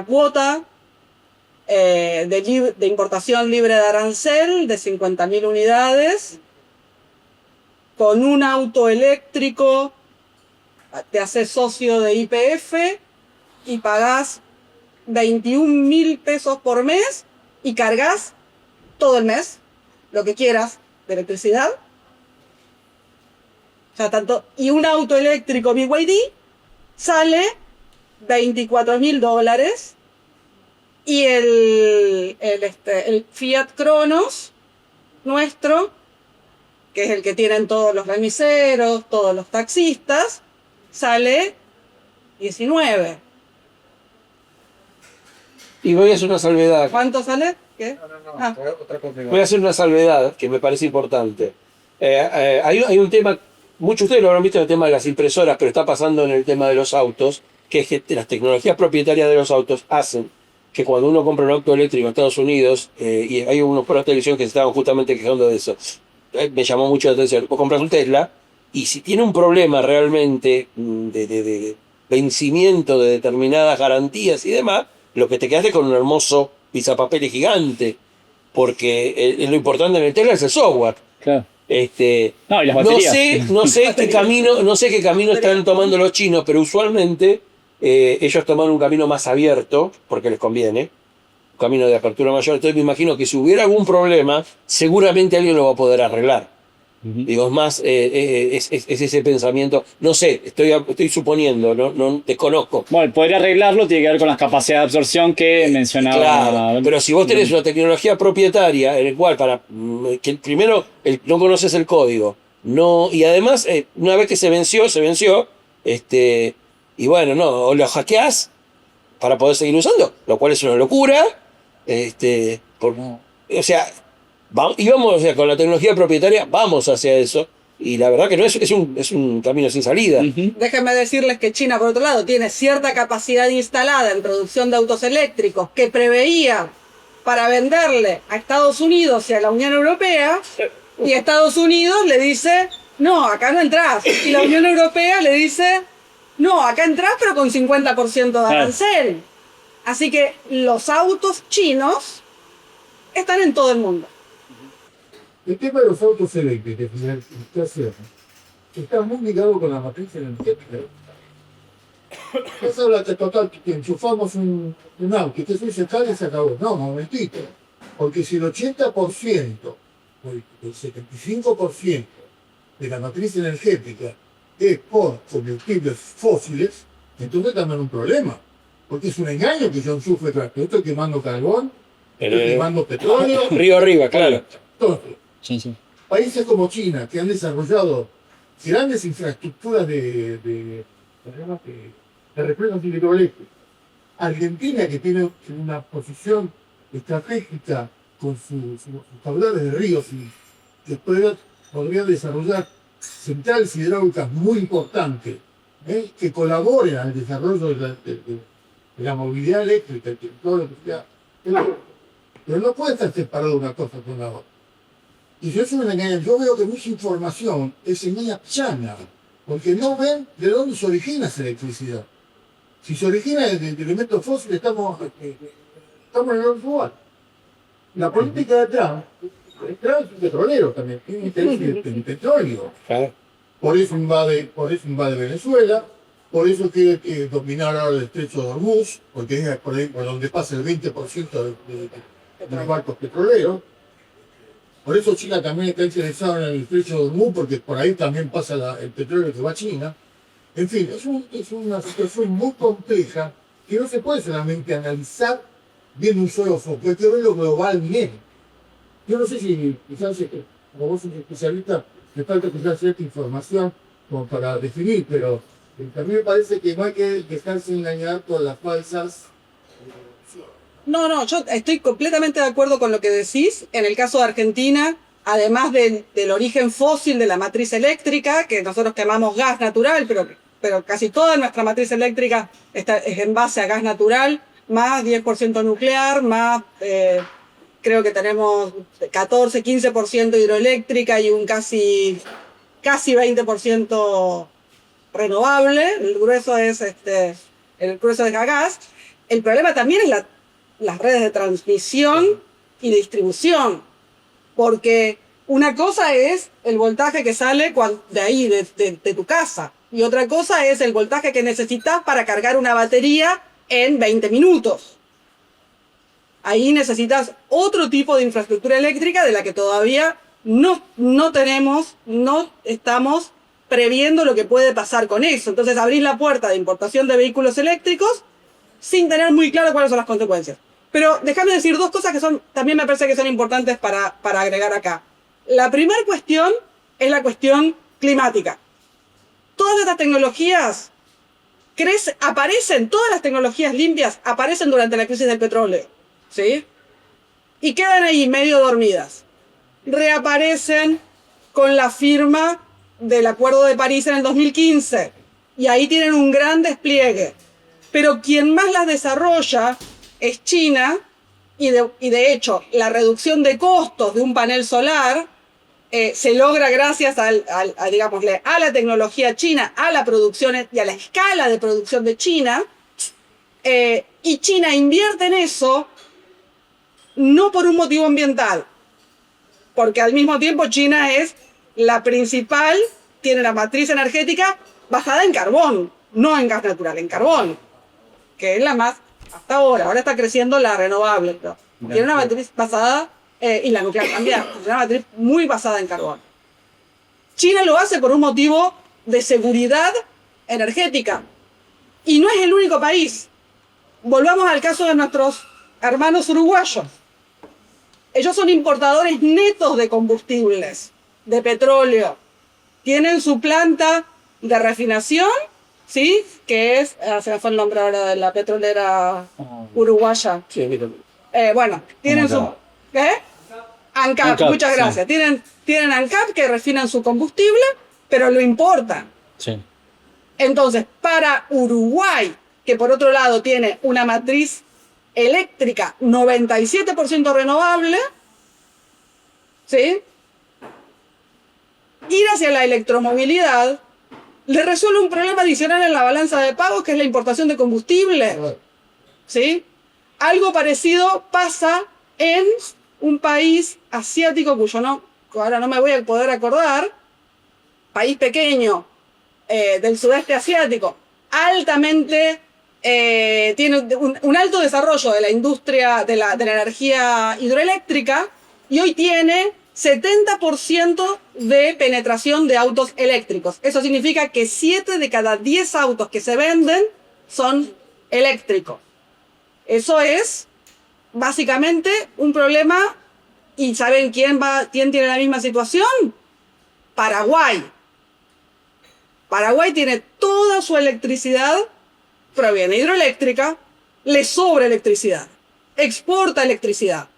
cuota de importación libre de arancel de 50.000 unidades. Con un auto eléctrico te haces socio de YPF y pagás 21.000 pesos por mes y cargas todo el mes lo que quieras de electricidad. O sea, y un auto eléctrico BYD sale $24.000 y el Fiat Cronos nuestro, que es el que tienen todos los remiseros, todos los taxistas, sale 19. Y voy a hacer una salvedad. ¿Cuánto sale? ¿Qué? Voy a hacer una salvedad que me parece importante. Hay un tema, muchos de ustedes lo habrán visto en el tema de las impresoras, pero está pasando en el tema de los autos, que es que las tecnologías propietarias de los autos hacen que cuando uno compra un auto eléctrico en Estados Unidos, y hay unos por la televisión que se estaban justamente quejando de eso, me llamó mucho la atención. Vos compras un Tesla y si tiene un problema realmente de vencimiento de determinadas garantías y demás, lo que te quedaste con un hermoso pisapapeles gigante, porque lo importante en el Tesla es el software. Claro. No, y las No baterías. no sé qué camino están tomando los chinos, pero usualmente ellos toman un camino más abierto, porque les conviene, un camino de apertura mayor. Entonces me imagino que si hubiera algún problema, seguramente alguien lo va a poder arreglar. Digo, es más, es ese pensamiento. No sé, estoy suponiendo, no desconozco. Bueno, poder arreglarlo tiene que ver con las capacidades de absorción que mencionaba. Claro, pero si vos tenés una tecnología propietaria en el cual que primero no conoces el código, no, y además una vez que se venció, y bueno, no, o lo hackeás para poder seguir usando, lo cual es una locura, o sea, o sea, con la tecnología propietaria vamos hacia eso, y la verdad que no es un camino sin salida. Déjenme decirles que China, por otro lado, tiene cierta capacidad instalada en producción de autos eléctricos que preveía para venderle a Estados Unidos y a la Unión Europea, y Estados Unidos le dice, no, acá no entrás, y la Unión Europea le dice, no, acá entrás pero con 50% de arancel. Así que los autos chinos están en todo el mundo. El tema de los autos eléctricos está muy ligado con la matriz energética. Eso habla de total que enchufamos un auto, que se sale y se acabó. No, momentito. Porque si el 80% o el 75% de la matriz energética es por combustibles fósiles, entonces también un problema. Porque es un engaño que yo enchufe tractor. Estoy quemando carbón, estoy quemando petróleo. Río arriba, claro. Entonces, países como China, que han desarrollado grandes infraestructuras de represas hidroeléctricas, Argentina, que tiene una posición estratégica con sus caudales de ríos y que podría desarrollar centrales hidráulicas muy importantes, que colaboren al desarrollo de la movilidad eléctrica, todo lo que sea. Pero no puede estar separado una cosa con la otra. Y si eso me engaña, yo veo que mucha información es engaña chana, porque no ven de dónde se origina esa electricidad. Si se origina de elementos fósiles, estamos en el otro lugar. La política de Trump es un petrolero también, tiene interés en el petróleo. Por eso invade Venezuela, por eso quiere dominar ahora el estrecho de Hormuz, porque es por ahí por donde pasa el 20% de los barcos petroleros. Por eso China también está interesada en el estrecho de Hormuz, porque por ahí también pasa el petróleo que va a China. En fin, es una situación muy compleja que no se puede solamente analizar viendo un solo foco, hay que verlo globalmente. Yo no sé si quizás como vos sos especialista, me falta quizás cierta información como para definir, pero a mí me parece que no hay que dejarse engañar por las falsas. No, yo estoy completamente de acuerdo con lo que decís. En el caso de Argentina, además del origen fósil de la matriz eléctrica, que nosotros quemamos gas natural, pero casi toda nuestra matriz eléctrica es en base a gas natural, más 10% nuclear, más creo que tenemos 14, 15% hidroeléctrica y un casi 20% renovable, el grueso es gas. El problema también es las redes de transmisión y de distribución, porque una cosa es el voltaje que sale de ahí, de tu casa, y otra cosa es el voltaje que necesitas para cargar una batería en 20 minutos. Ahí necesitas otro tipo de infraestructura eléctrica de la que todavía no estamos previendo lo que puede pasar con eso. Entonces abrís la puerta de importación de vehículos eléctricos sin tener muy claro cuáles son las consecuencias. Pero déjame decir dos cosas que también me parece que son importantes para agregar acá. La primera cuestión es la cuestión climática. Todas estas tecnologías todas las tecnologías limpias aparecen durante la crisis del petróleo, ¿sí? Y quedan ahí medio dormidas. Reaparecen con la firma del Acuerdo de París en el 2015. Y ahí tienen un gran despliegue. Pero quien más las desarrolla es China, y de hecho la reducción de costos de un panel solar se logra gracias a la tecnología china, a la producción y a la escala de producción de China, y China invierte en eso no por un motivo ambiental, porque al mismo tiempo China es la principal, tiene la matriz energética basada en carbón, no en gas natural, en carbón, que es la más hasta ahora está creciendo la renovable, pero tiene una matriz basada, y la nuclear también, tiene una matriz muy basada en carbón. China lo hace por un motivo de seguridad energética, y no es el único país. Volvamos al caso de nuestros hermanos uruguayos. Ellos son importadores netos de combustibles, de petróleo. Tienen su planta de refinación, ¿sí? Que es, se me fue el nombre ahora de la petrolera uruguaya. Sí, mira. Bueno, tienen su... ¿Qué? ANCAP, muchas gracias. Sí. Tienen ANCAP que refinan su combustible, pero lo importan. Sí. Entonces, para Uruguay, que por otro lado tiene una matriz eléctrica 97% renovable, ¿sí? Ir hacia la electromovilidad le resuelve un problema adicional en la balanza de pagos, que es la importación de combustible, ¿sí? Algo parecido pasa en un país asiático ahora no me voy a poder acordar, país pequeño del sudeste asiático, altamente tiene un alto desarrollo de la industria de la energía hidroeléctrica, y hoy tiene 70% de penetración de autos eléctricos. Eso significa que 7 de cada 10 autos que se venden son eléctricos. Eso es básicamente un problema. ¿Y saben quién tiene la misma situación? Paraguay. Paraguay tiene toda su electricidad, proviene hidroeléctrica, le sobra electricidad, exporta electricidad.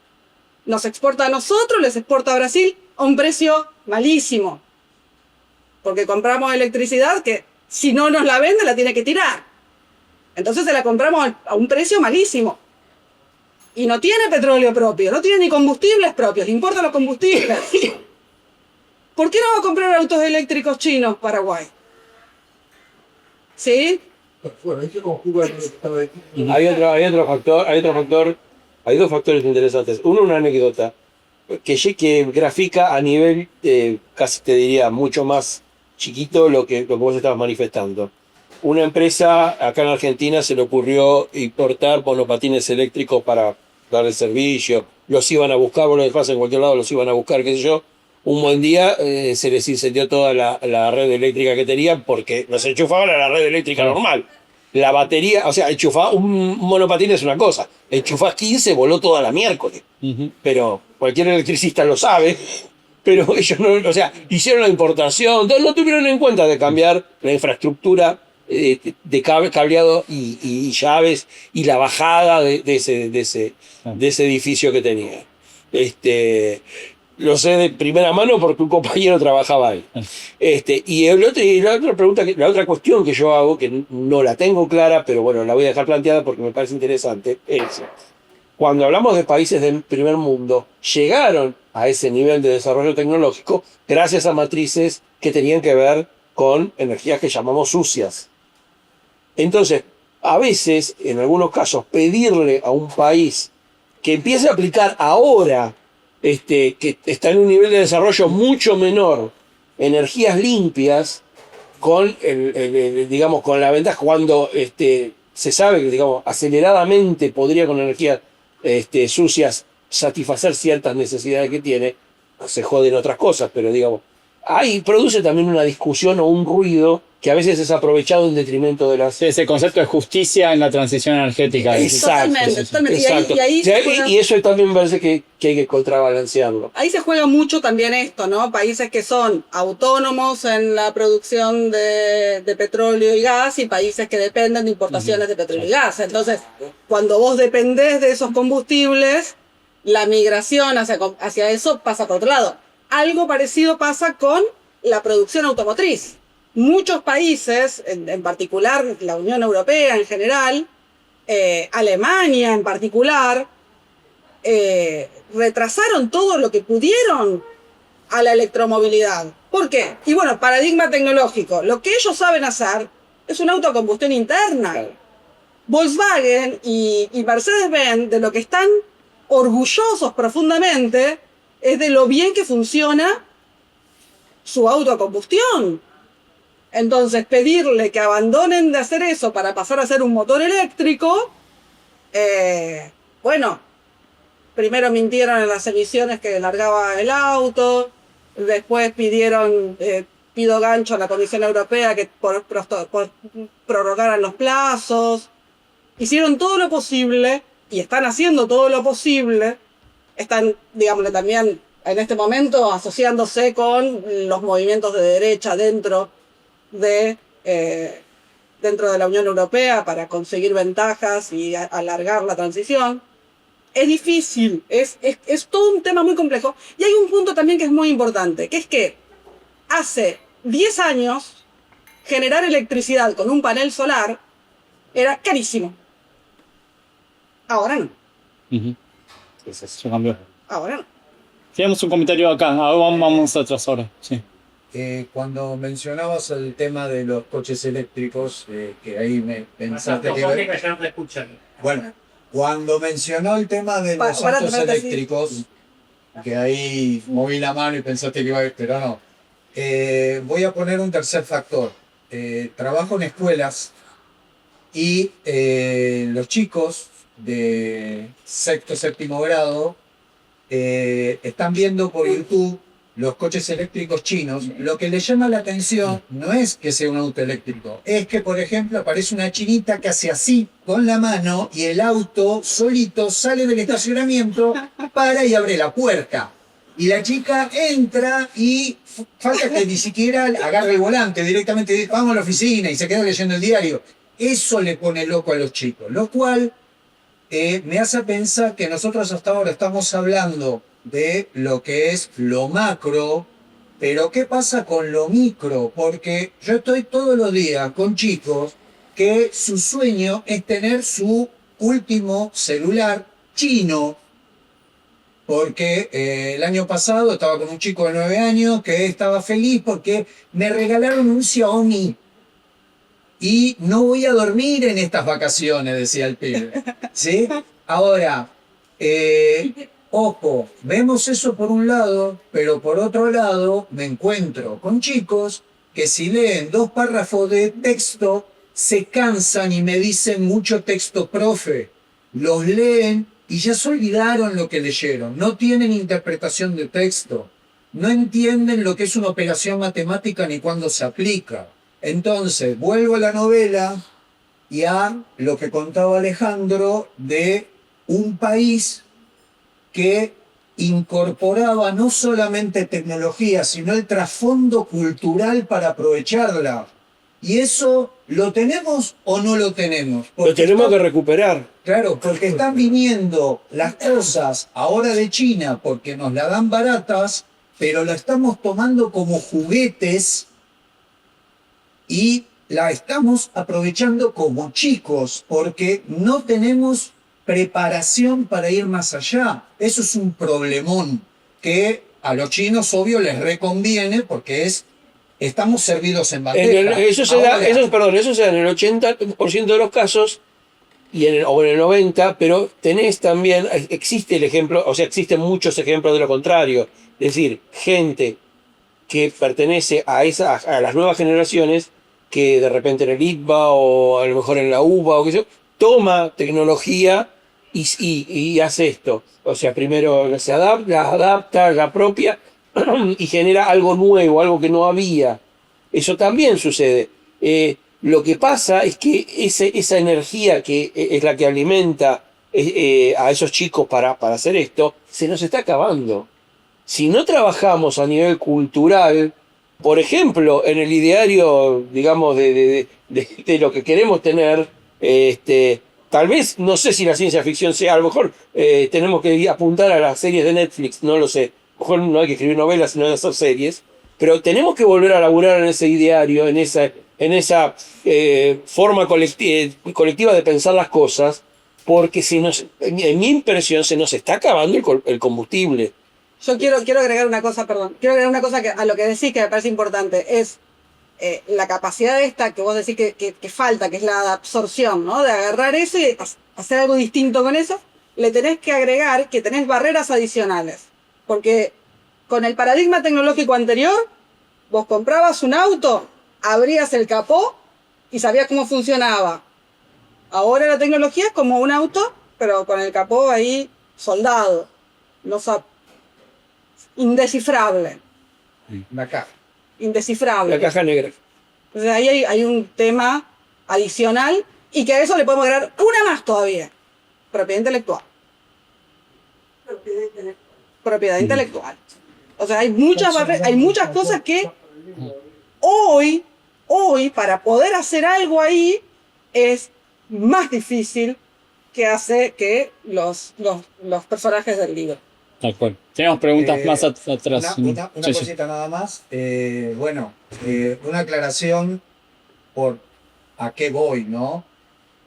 Nos exporta a nosotros, les exporta a Brasil a un precio malísimo. Porque compramos electricidad que si no nos la vende la tiene que tirar. Entonces se la compramos a un precio malísimo. Y no tiene petróleo propio, no tiene ni combustibles propios, le importan los combustibles. ¿Por qué no va a comprar autos eléctricos chinos Paraguay? ¿Sí? Bueno, ahí se conjuga lo que estaba diciendo. Hay dos factores interesantes. Uno, una anécdota que grafica a nivel, casi te diría, mucho más chiquito lo que vos estabas manifestando. Una empresa acá en Argentina se le ocurrió importar monopatines eléctricos para darle servicio. Los iban a buscar, vos lo dejás en cualquier lado, los iban a buscar, qué sé yo. Un buen día se les incendió toda la red eléctrica que tenían, porque no se enchufaban a la red eléctrica normal. La batería, o sea, enchufar un monopatín es una cosa, enchufás 15, voló toda la miércoles. Pero cualquier electricista lo sabe, pero ellos no, o sea, hicieron la importación, no tuvieron en cuenta de cambiar la infraestructura de cableado y llaves y la bajada de ese edificio que tenía. Lo sé de primera mano porque un compañero trabajaba ahí. Y la otra cuestión que yo hago, que no la tengo clara, pero bueno, la voy a dejar planteada porque me parece interesante, es cuando hablamos de países del primer mundo, llegaron a ese nivel de desarrollo tecnológico gracias a matrices que tenían que ver con energías que llamamos sucias. Entonces, a veces, en algunos casos, pedirle a un país que empiece a aplicar ahora, que está en un nivel de desarrollo mucho menor, energías limpias, con digamos, con la ventaja cuando se sabe que, digamos, aceleradamente podría con energías sucias satisfacer ciertas necesidades que tiene, se joden otras cosas, pero digamos, ahí produce también una discusión o un ruido que a veces es aprovechado en detrimento de las... Sí, ese concepto de justicia en la transición energética. Exacto, Totalmente, totalmente. exacto. Y ahí O sea, se juega- y eso también me parece que hay que contrabalancearlo. Ahí se juega mucho también esto, ¿no? Países que son autónomos en la producción de petróleo y gas y países que dependen de importaciones de petróleo y gas. Entonces, cuando vos dependés de esos combustibles, la migración hacia eso pasa por otro lado. Algo parecido pasa con la producción automotriz. Muchos países, en particular la Unión Europea en general, Alemania en particular, retrasaron todo lo que pudieron a la electromovilidad. ¿Por qué? Y bueno, paradigma tecnológico. Lo que ellos saben hacer es una autocombustión interna. Volkswagen y Mercedes-Benz, de lo que están orgullosos profundamente, es de lo bien que funciona su autocombustión. Entonces, pedirle que abandonen de hacer eso para pasar a ser un motor eléctrico, bueno, primero mintieron en las emisiones que largaba el auto, después pido gancho a la Comisión Europea que prorrogaran los plazos, hicieron todo lo posible y están haciendo todo lo posible, están, digámosle también, en este momento asociándose con los movimientos de derecha dentro de la Unión Europea para conseguir ventajas y alargar la transición. Es difícil, es todo un tema muy complejo. Y hay un punto también que es muy importante, que es que hace 10 años generar electricidad con un panel solar era carísimo. Ahora no. Eso cambió. Ahora no. Tenemos un comentario acá, ahora vamos atrás ahora. Sí. Cuando mencionabas el tema de los coches eléctricos, que ahí me pensaste que... Ya no te escuchan. Bueno, cuando mencionó el tema de los autos eléctricos, que ahí moví la mano y pensaste que iba a ir, pero no. Voy a poner un tercer factor. Trabajo en escuelas y los chicos de sexto, séptimo grado están viendo por YouTube los coches eléctricos chinos. Lo que les llama la atención no es que sea un auto eléctrico, es que, por ejemplo, aparece una chinita que hace así con la mano y el auto solito sale del estacionamiento, para y abre la puerta. Y la chica entra y falta que ni siquiera agarre el volante, directamente dice, vamos a la oficina y se queda leyendo el diario. Eso le pone loco a los chicos, lo cual me hace pensar que nosotros hasta ahora estamos hablando de lo que es lo macro, pero ¿qué pasa con lo micro? Porque yo estoy todos los días con chicos que su sueño es tener su último celular chino, porque el año pasado estaba con un chico de 9 años que estaba feliz porque me regalaron un Xiaomi. Y no voy a dormir en estas vacaciones, decía el pibe. ¿Sí? Ahora, ojo, vemos eso por un lado, pero por otro lado me encuentro con chicos que si leen 2 párrafos de texto se cansan y me dicen mucho texto, profe. Los leen y ya se olvidaron lo que leyeron. No tienen interpretación de texto. No entienden lo que es una operación matemática ni cuándo se aplica. Entonces, vuelvo a la novela y a lo que contaba Alejandro de un país que incorporaba no solamente tecnología, sino el trasfondo cultural para aprovecharla. ¿Y eso lo tenemos o no lo tenemos? Lo tenemos que recuperar. Claro, porque están viniendo las cosas ahora de China porque nos la dan baratas, pero la estamos tomando como juguetes y la estamos aprovechando como chicos porque no tenemos preparación para ir más allá. Eso es un problemón que a los chinos, obvio, les reconviene porque es estamos servidos en bandeja. Eso se da, eso se da en el 80% de los casos o en el 90%, pero tenés también, existe el ejemplo, o sea, existen muchos ejemplos de lo contrario. Es decir, gente que pertenece a las nuevas generaciones, que de repente en el ITBA o a lo mejor en la UBA o qué sé yo, toma tecnología y hace esto. O sea, primero se adapta, la propia y genera algo nuevo, algo que no había. Eso también sucede. Lo que pasa es que esa energía que es la que alimenta a esos chicos para hacer esto, se nos está acabando. Si no trabajamos a nivel cultural, por ejemplo, en el ideario, digamos, de lo que queremos tener, tal vez, no sé si la ciencia ficción sea, a lo mejor tenemos que apuntar a las series de Netflix, no lo sé. A lo mejor no hay que escribir novelas, sino hacer series, pero tenemos que volver a laburar en ese ideario, en esa forma colectiva de pensar las cosas, porque en mi impresión se nos está acabando el combustible. Yo quiero agregar una cosa, perdón. Quiero agregar una cosa a lo que decís que me parece importante. Es la capacidad esta que vos decís que falta, que es la absorción, ¿no? De agarrar eso y hacer algo distinto con eso. Le tenés que agregar que tenés barreras adicionales. Porque con el paradigma tecnológico anterior, vos comprabas un auto, abrías el capó y sabías cómo funcionaba. Ahora la tecnología es como un auto, pero con el capó ahí soldado. Indescifrable. La caja. Indescifrable. La caja negra. Entonces ahí hay un tema adicional y que a eso le podemos agregar una más todavía. Propiedad intelectual. Propiedad intelectual. O sea, hay muchas cosas que hoy, para poder hacer algo ahí, es más difícil que los personajes del libro. Tal cual. Tenemos preguntas más atrás. Una cosita nada más. Una aclaración por a qué voy, ¿no?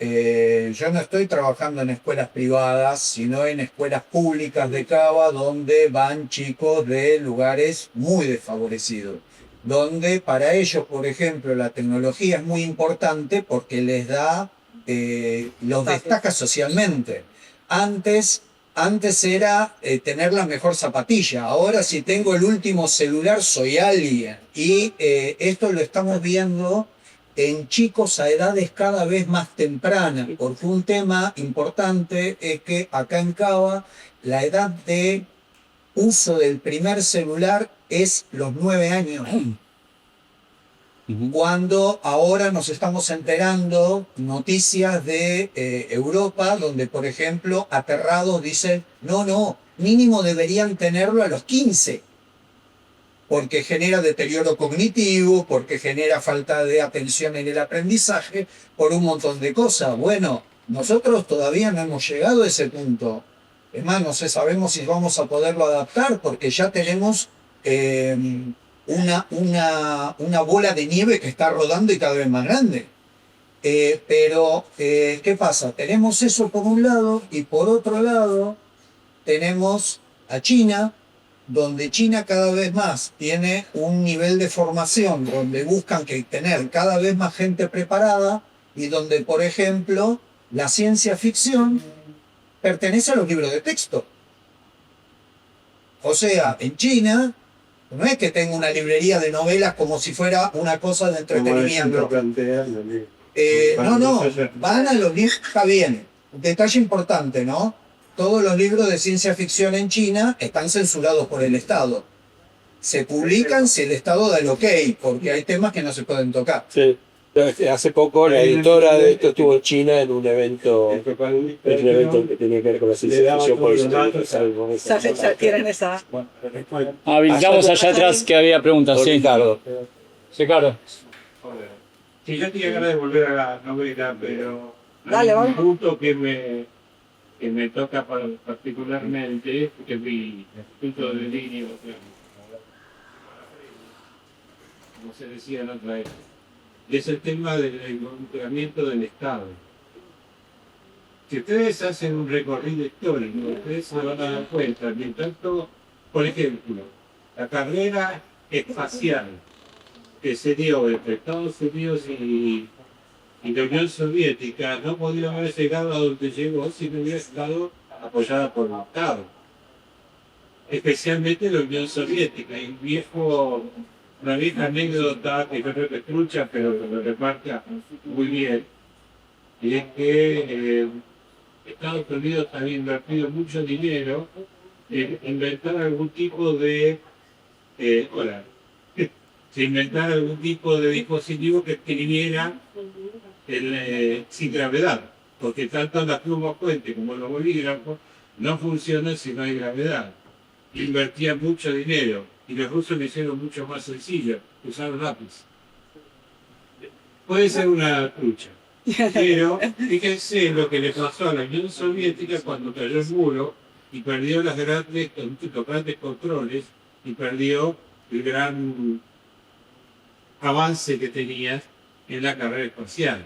Yo no estoy trabajando en escuelas privadas, sino en escuelas públicas de Cava, donde van chicos de lugares muy desfavorecidos. Donde para ellos, por ejemplo, la tecnología es muy importante porque les da, los destaca socialmente. Antes era tener la mejor zapatilla. Ahora si tengo el último celular soy alguien. Y esto lo estamos viendo en chicos a edades cada vez más tempranas. Porque un tema importante es que acá en Cava la edad de uso del primer celular es los 9 años. Cuando ahora nos estamos enterando noticias de Europa, donde por ejemplo aterrados dicen, no, mínimo deberían tenerlo a los 15, porque genera deterioro cognitivo, porque genera falta de atención en el aprendizaje, por un montón de cosas. Bueno, nosotros todavía no hemos llegado a ese punto. Es más, no sé, sabemos si vamos a poderlo adaptar, porque ya tenemos una bola de nieve que está rodando y cada vez más grande. Pero, ¿qué pasa? Tenemos eso por un lado y por otro lado tenemos a China, donde China cada vez más tiene un nivel de formación, donde buscan tener cada vez más gente preparada y donde, por ejemplo, la ciencia ficción pertenece a los libros de texto. O sea, en China no es que tenga una librería de novelas como si fuera una cosa de entretenimiento. No, van a los libros, está bien. Detalle importante, ¿no? Todos los libros de ciencia ficción en China están censurados por el Estado. Se publican si el Estado da el ok, porque hay temas que no se pueden tocar. Sí. Hace poco la editora de esto estuvo en China en un evento que tenía que ver con la ciencia ficción, por eso Ya tienen esa. Habilitamos allá atrás que había preguntas, sí. Ricardo. Ricardo. Sí, yo tenía ganas de volver a la novela, pero Dale, hay un vamos. punto que me toca particularmente, que es mi punto de línea, como se decía en otra época. Es el tema del involucramiento del Estado. Si ustedes hacen un recorrido histórico, ustedes se van a dar cuenta, mientras tanto, por ejemplo, la carrera espacial que se dio entre Estados Unidos y la Unión Soviética no podía haber llegado a donde llegó si no hubiera estado apoyada por el Estado, especialmente la Unión Soviética. Y una vieja anécdota que no es trucha, pero que lo remarca muy bien, y es que Estados Unidos había invertido mucho dinero en inventar algún tipo de dispositivo que escribiera sin gravedad, porque tanto la pluma fuente como los bolígrafos no funcionan si no hay gravedad. Invertían mucho dinero y los rusos lo hicieron mucho más sencillo, usaron lápiz. Puede ser una trucha, pero fíjense lo que le pasó a la Unión Soviética cuando cayó el muro y perdió los grandes controles y perdió el gran avance que tenía en la carrera espacial.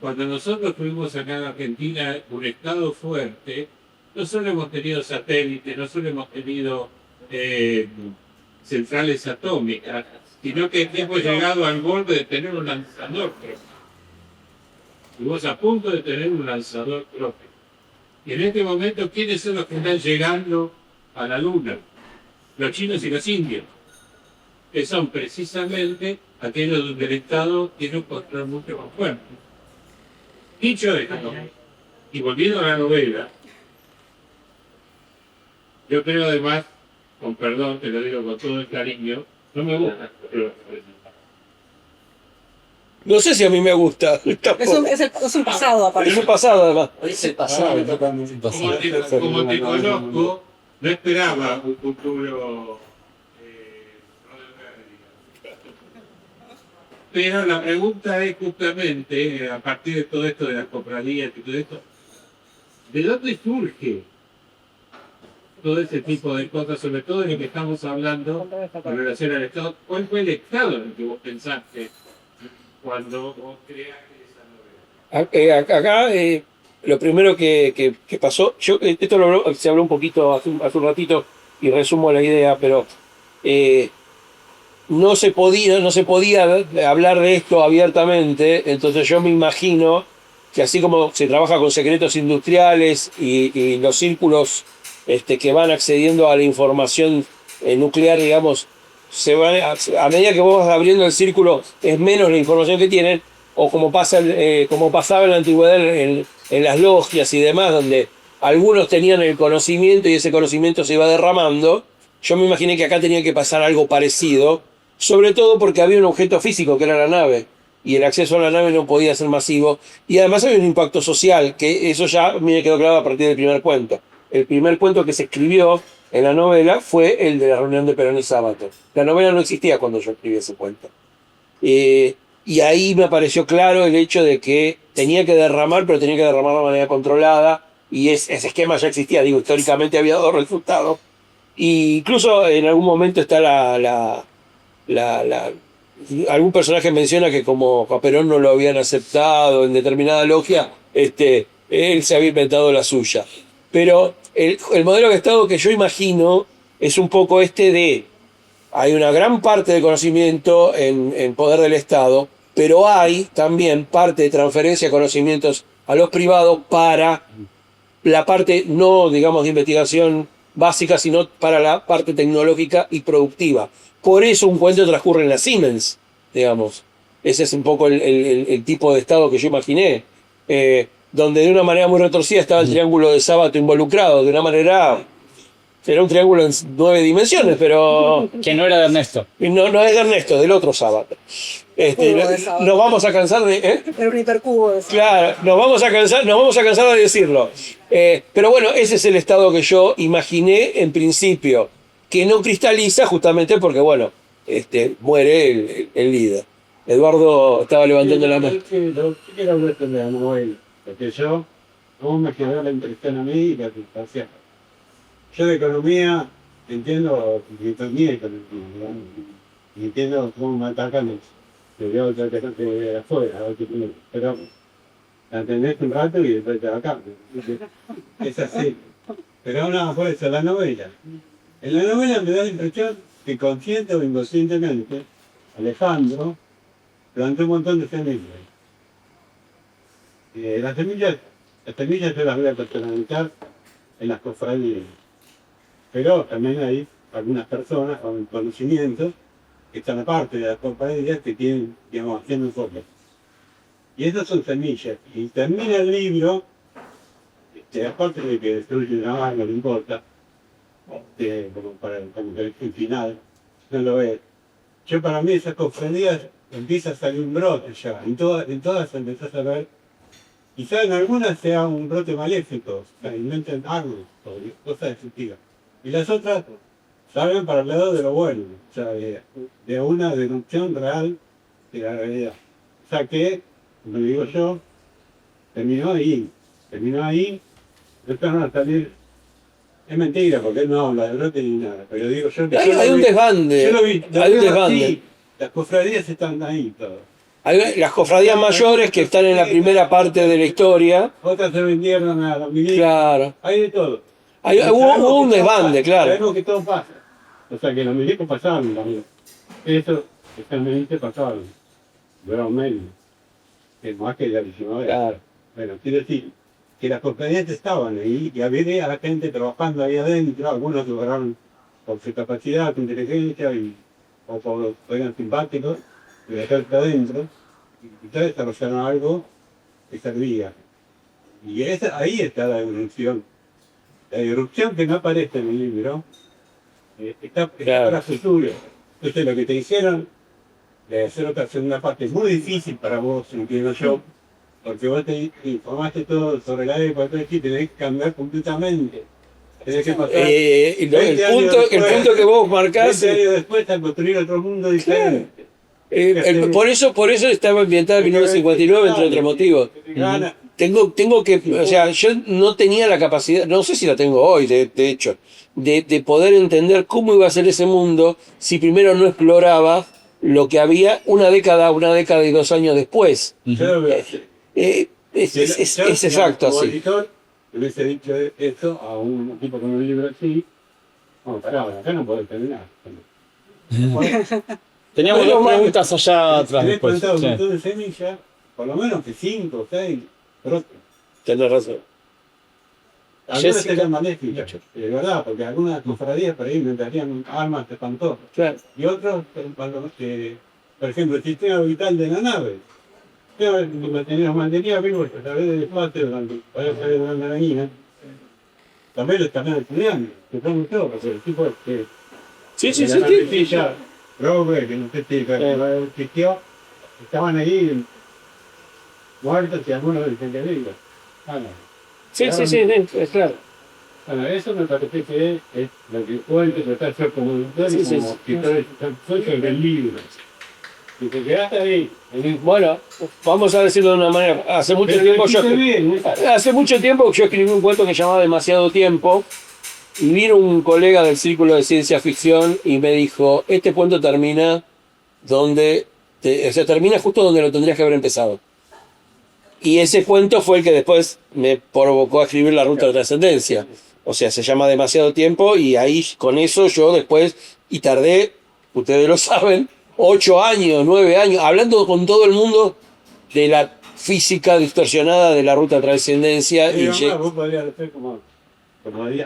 Cuando nosotros tuvimos acá en Argentina un estado fuerte, no solo hemos tenido satélites, no solo hemos tenido centrales atómicas, sino que hemos llegado al borde de tener un lanzador propio. Estuvimos a punto de tener un lanzador propio. Y en este momento, ¿quiénes son los que están llegando a la Luna? Los chinos y los indios, que son precisamente aquellos donde el Estado tiene un control mucho más fuerte. Dicho esto, y volviendo a la novela, yo creo además, con perdón, te lo digo con todo el cariño, no me gusta. No sé si a mí me gusta. Es un pasado, aparte. Es un pasado, además. Es el pasado, totalmente el pasado. Como te conozco, no esperaba un futuro pero la pregunta es justamente, a partir de todo esto de las cofradías y todo esto, ¿de dónde surge todo ese tipo de cosas, sobre todo de lo que estamos hablando en relación al Estado? ¿Cuál fue el Estado en el que vos pensaste cuando vos creaste esa novela? Acá lo primero que pasó, esto se habló un poquito hace un ratito y resumo la idea, pero no se podía hablar de esto abiertamente, entonces yo me imagino que así como se trabaja con secretos industriales y los círculos que van accediendo a la información nuclear, digamos, a medida que vos vas abriendo el círculo es menos la información que tienen, o como pasaba en la antigüedad en las logias y demás, donde algunos tenían el conocimiento y ese conocimiento se iba derramando. Yo me imaginé que acá tenía que pasar algo parecido, sobre todo porque había un objeto físico que era la nave, y el acceso a la nave no podía ser masivo, y además había un impacto social, que eso ya me quedó claro a partir del primer cuento. El primer cuento que se escribió en la novela fue el de la reunión de Perón y Sábato. La novela no existía cuando yo escribí ese cuento. Y ahí me apareció claro el hecho de que tenía que derramar, pero tenía que derramar de manera controlada, y ese esquema ya existía. Digo, históricamente había dado resultados. Y incluso en algún momento está algún personaje menciona que como a Perón no lo habían aceptado en determinada logia, él se había inventado la suya. Pero el modelo de Estado que yo imagino es un poco hay una gran parte de conocimiento en poder del Estado, pero hay también parte de transferencia de conocimientos a los privados para la parte no, digamos, de investigación básica, sino para la parte tecnológica y productiva. Por eso un cuento transcurre en la Siemens, digamos. Ese es un poco el tipo de Estado que yo imaginé. Donde de una manera muy retorcida estaba el triángulo de Sábato involucrado, de una manera... Era un triángulo en 9 dimensiones, pero... Que no era de Ernesto. No es de Ernesto, del otro Sábato. Nos vamos a cansar de... Era un hipercubo. Claro, nos vamos a cansar de decirlo. Pero bueno, ese es el Estado que yo imaginé en principio, que no cristaliza justamente porque, bueno, muere el líder. Eduardo estaba levantando la mano. Yo quiero hablar de la novela, porque cómo me quedó la impresión a mí y la sensación. Yo de economía entiendo economía, ¿verdad? Y entiendo cómo me atacan los veo otra que de afuera, pero la entendés un rato y después te acá. Es así. Pero una fuerza, la novela. En la novela me da la impresión que consciente o inconscientemente Alejandro, plantó un montón de semillas. Las semillas yo las voy a personalizar en las cofradías. Pero también hay algunas personas con conocimientos que están aparte de las cofradías que tienen, digamos, haciendo fotos. Y esas son semillas. Y termina el libro, aparte de que destruye una mano, no le importa, como para el final, no lo es. Yo para mí esas cofradías empieza a salir un brote ya, en todas empezás a ver, quizás en algunas sea un brote maléfico, o sea, inventan árboles, cosas destructivas. Y las otras salgan para el lado de lo bueno, o sea, de una deducción real de la realidad. O sea que, como digo yo, terminó ahí, después van a salir. Es mentira, porque él no habla de brote ni nada, pero digo yo que Hay un desbande. yo lo vi, Hay un desbande. las cofradías están ahí todas. Hay las cofradías mayores que están en la primera parte de la historia. Otras se vendieron a los milicos. Claro. Hay de todo. Hubo un desbande, claro. Sabemos que todo pasa. O sea que los milicos pasaban también. Eso, especialmente pasaban. Duraron menos. Es más que la 19. Claro. Bueno, quiero decir que las cofradías estaban ahí y había a la gente trabajando ahí adentro. Algunos lograron por su capacidad, su inteligencia o eran simpáticos, y dejarse adentro. Y entonces desarrollaron algo que servía. Y ahí está la evolución. La irrupción que no aparece en el libro está para futuro. Entonces lo que te dijeron de hacer otra segunda parte es muy difícil para vos, entiendo yo, porque vos te informaste todo sobre la época y tenés que cambiar completamente. Tenés que pasar el punto que vos marcás. 20 años después a construir otro mundo diferente. Por eso estaba ambientada en 1959, entre otros motivos. Tengo que, o sea, yo no tenía la capacidad, no sé si la tengo hoy, de hecho, de poder entender cómo iba a ser ese mundo si primero no exploraba lo que había una década y 2 años después. Es exacto como así. editor, le hubiese dicho esto a un tipo con un libro así. Bueno, pará, acá no podés terminar. Teníamos dos preguntas allá atrás Tenés después. plantado un Sí. montón de semillas, por lo menos que 5 o 6 brotes. Tenés razón. Algunas Jessica. serían maléficas, de verdad, porque algunas cofradías por ahí inventarían armas espantosas. Claro. Y otros, por ejemplo, el sistema vital de la nave. Los mantenía vivos a través del espacio durante la dañina. También lo estaban estudiando, que fue mucho, porque el tipo que Sí. la navecilla Rover, que no sé si existió, estaban ahí muertos y algunos desentendidos. Sí, es claro. Bueno, eso me parece que es lo que puedo interpretar yo como autor y como escritor del libro. Y te quedaste ahí. Bueno, vamos a decirlo de una manera. Hace mucho tiempo yo escribí un cuento que se llamaba Demasiado Tiempo. Y vino un colega del círculo de ciencia ficción y me dijo, este cuento termina termina justo donde lo tendrías que haber empezado. Y ese cuento fue el que después me provocó a escribir La Ruta de la Trascendencia. O sea, se llama Demasiado Tiempo y ahí con eso yo después, y tardé, ustedes lo saben, 8 años, 9 años, hablando con todo el mundo de la física distorsionada de la Ruta de la Trascendencia. Vos podrías hacer como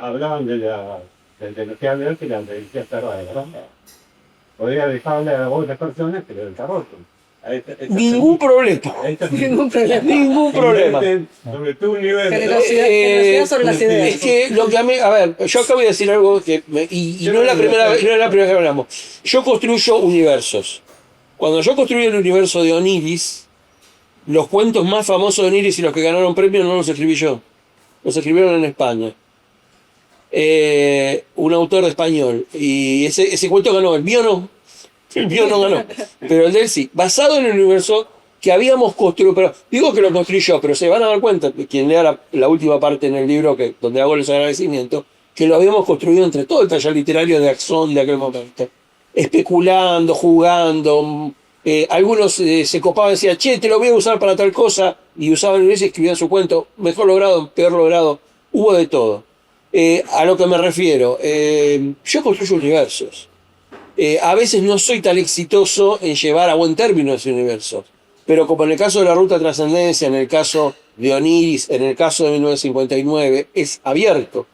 hablaban de la tecnología de arte y la inteligencia cerrada, ¿verdad? Podría dejarle a otras personas que lo desarrollen. Ningún problema. Ningún problema. Sobre tu nivel. Generosidad sobre las ideas. Es que lo que a mí, a ver, yo acabo de decir algo que no es la primera vez que hablamos. Yo construyo universos. Cuando yo construí el universo de Oniris, los cuentos más famosos de Oniris y los que ganaron premios no los escribí yo. Los escribieron en España. Un autor español. Y ese cuento ganó. El mío no. El mío no ganó. Pero el de él sí. Basado en el universo que habíamos construido. Pero digo que lo construí yo, pero se van a dar cuenta, quien lea la última parte en el libro donde hago los agradecimientos, que lo habíamos construido entre todo el taller literario de Axón de aquel momento. Especulando, jugando. Algunos se copaban y decían, che, te lo voy a usar para tal cosa. Y usaban y escribían su cuento. Mejor logrado, peor logrado. Hubo de todo. A lo que me refiero. Yo construyo universos. A veces no soy tan exitoso en llevar a buen término ese universo. Pero como en el caso de la Ruta Trascendencia, en el caso de Oniris, en el caso de 1959, es abierto.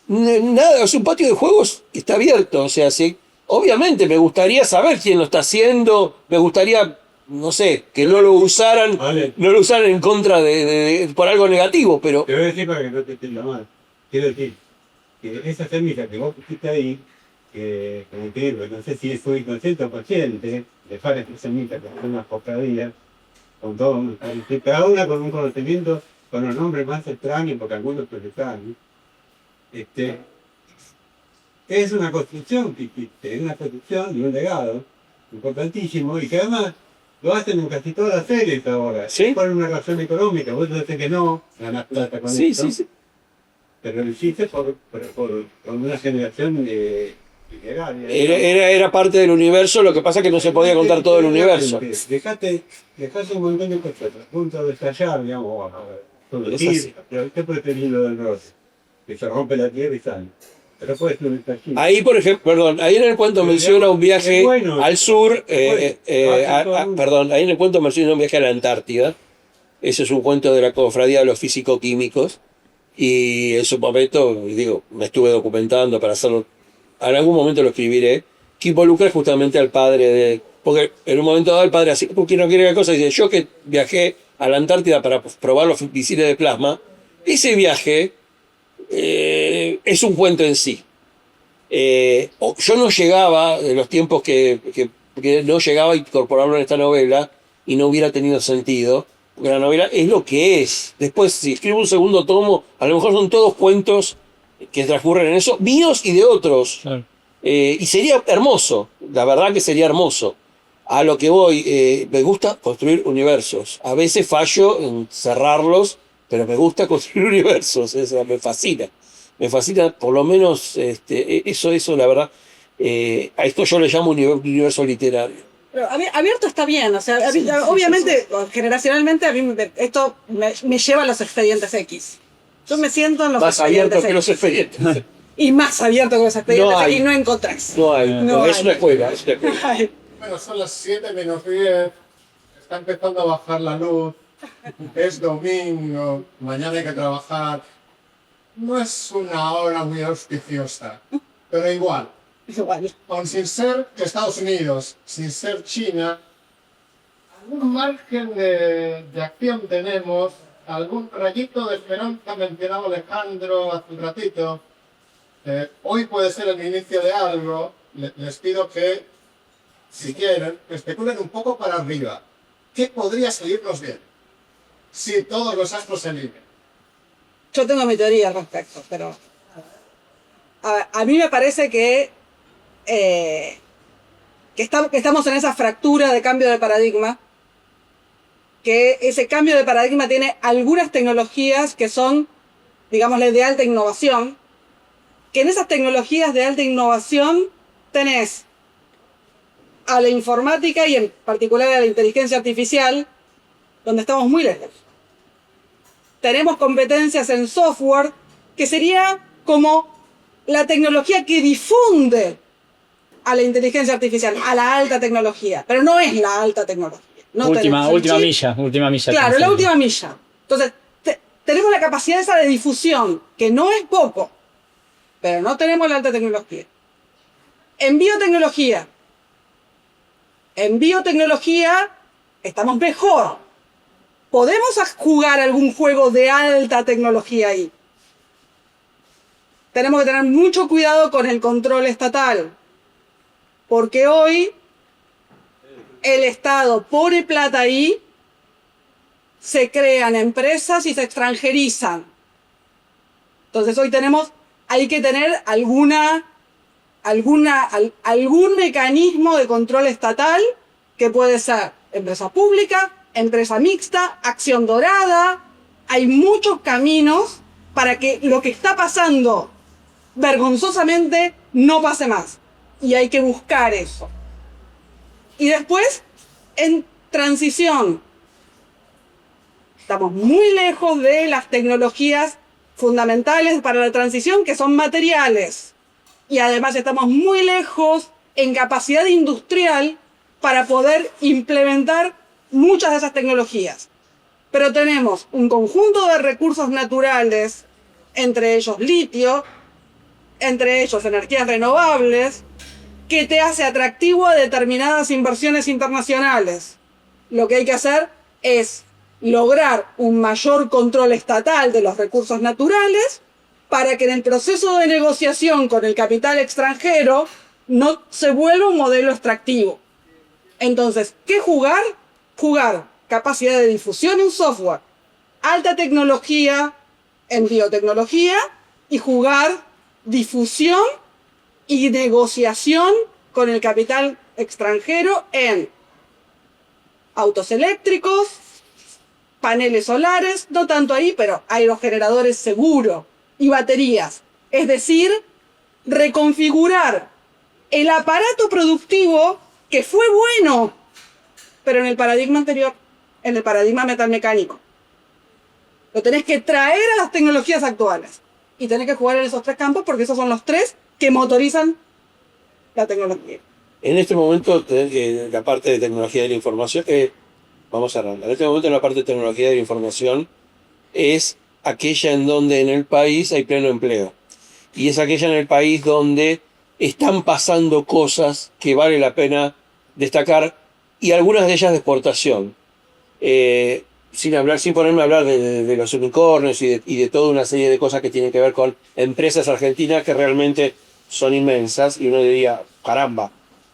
Nada, es un patio de juegos que está abierto. O sea, sí, obviamente me gustaría saber quién lo está haciendo, me gustaría, no sé, que no lo usaran, Vale. no lo usaran en contra por algo negativo, pero Te voy a decir para que no te entienda mal. Quiero decir que esa semilla que vos pusiste ahí, que como te digo, no sé si es muy consciente o consciente, de fare esta semilla que son unas cofradías, con todo, cada una con un conocimiento, con los nombres más extraños, porque algunos son extraños. Es una construcción que hiciste, es una construcción y un legado importantísimo, y que además lo hacen en casi todas las series ahora. ¿Sí? Por una razón económica, vos decís que no, ganás plata con sí, esto. sí, sí. Pero lo hiciste por una generación literaria. Era parte del universo, lo que pasa es que no se podía contar todo el universo. Dejate un montón de cosas, a punto de estallar, digamos, a Es así. pero ¿qué preferido del norte? Que se rompe la tierra y sale. Pero puede ser un estallido. Ahí, por ejemplo, perdón, ahí en el cuento menciona un viaje es bueno, al sur, es bueno. perdón, ahí en el cuento menciona un viaje a la Antártida. Ese es un cuento de la Cofradía de los Físico-Químicos. Y en su momento, digo, me estuve documentando para hacerlo. En algún momento lo escribiré, que involucra justamente al padre porque en un momento dado el padre así, porque no quiere la cosa, dice, yo que viajé a la Antártida para probar los misiles de plasma, ese viaje es un cuento en sí. Yo no llegaba, de los tiempos que no llegaba a incorporarlo en esta novela, y no hubiera tenido sentido, porque la novela es lo que es. Después, si escribo un segundo tomo, a lo mejor son todos cuentos que transcurren en eso, míos y de otros. Claro. Y sería hermoso, la verdad que sería hermoso. A lo que voy, me gusta construir universos. A veces fallo en cerrarlos, pero me gusta construir universos, eso me fascina. Me fascina, por lo menos, eso la verdad, a esto yo le llamo universo literario. Pero abierto está bien, o sea, obviamente, generacionalmente, a mí esto me lleva a los expedientes X. Yo me siento en los Más expedientes abierto que X. los expedientes. Y más abierto que los expedientes No hay. X, y no encontrás. No hay, No es hay. una escuela, es una escuela. Ay, Bueno, son las 7 menos 10, está empezando a bajar la luz, es domingo, mañana hay que trabajar. No es una hora muy auspiciosa, pero igual, igual. aun sin ser Estados Unidos, sin ser China, algún margen de acción tenemos, algún rayito de esperanza mencionado Alejandro hace un ratito. Hoy puede ser el inicio de algo. Les pido que, si quieren, especulen un poco para arriba. ¿Qué podría salirnos bien si todos los astros se alinean? Yo tengo mi teoría al respecto, pero a mí me parece que estamos en esa fractura de cambio de paradigma, que ese cambio de paradigma tiene algunas tecnologías que son, digámosle, de alta innovación, que en esas tecnologías de alta innovación tenés a la informática y en particular a la inteligencia artificial, donde estamos muy lejos. Tenemos competencias en software, que sería como la tecnología que difunde a la inteligencia artificial, a la alta tecnología, pero no es la alta tecnología. No última tenemos milla. Claro, la última milla. Entonces, tenemos la capacidad esa de difusión, que no es poco, pero no tenemos la alta tecnología. En biotecnología estamos mejor. ¿Podemos jugar algún juego de alta tecnología ahí? Tenemos que tener mucho cuidado con el control estatal, porque hoy el Estado pone plata ahí, se crean empresas y se extranjerizan. Entonces hoy hay que tener algún mecanismo de control estatal, que puede ser empresa pública, empresa mixta, acción dorada. Hay muchos caminos para que lo que está pasando vergonzosamente no pase más. Y hay que buscar eso. Y después, en transición, estamos muy lejos de las tecnologías fundamentales para la transición, que son materiales. Y además estamos muy lejos en capacidad industrial para poder implementar muchas de esas tecnologías. Pero tenemos un conjunto de recursos naturales, entre ellos litio, entre ellos energías renovables, que te hace atractivo a determinadas inversiones internacionales. Lo que hay que hacer es lograr un mayor control estatal de los recursos naturales para que en el proceso de negociación con el capital extranjero no se vuelva un modelo extractivo. Entonces, ¿qué jugar? Jugar capacidad de difusión en software, alta tecnología en biotecnología y jugar difusión y negociación con el capital extranjero en autos eléctricos, paneles solares, no tanto ahí, pero aerogeneradores seguro y baterías. Es decir, reconfigurar el aparato productivo que fue bueno, pero en el paradigma anterior, en el paradigma metalmecánico. Lo tenés que traer a las tecnologías actuales y tenés que jugar en esos tres campos porque esos son los tres que motorizan la tecnología. En este momento, la parte de tecnología de la información, vamos a arrancar. En este momento, la parte de tecnología de la información es aquella en donde en el país hay pleno empleo. Y es aquella en el país donde están pasando cosas que vale la pena destacar, y algunas de ellas de exportación. Sin ponerme a hablar de los unicornios y de toda una serie de cosas que tienen que ver con empresas argentinas que realmente son inmensas, y uno diría, caramba,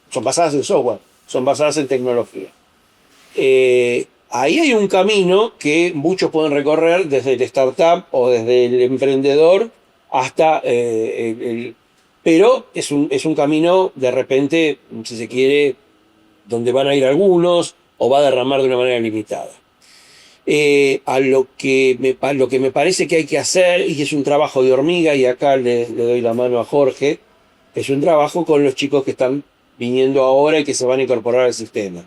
son basadas en software, son basadas en tecnología. Ahí hay un camino que muchos pueden recorrer desde el startup o desde el emprendedor hasta pero es un camino, de repente, si se quiere, donde van a ir algunos o va a derramar de una manera limitada. A lo que me parece que hay que hacer, y es un trabajo de hormiga, y acá le doy la mano a Jorge, es un trabajo con los chicos que están viniendo ahora y que se van a incorporar al sistema.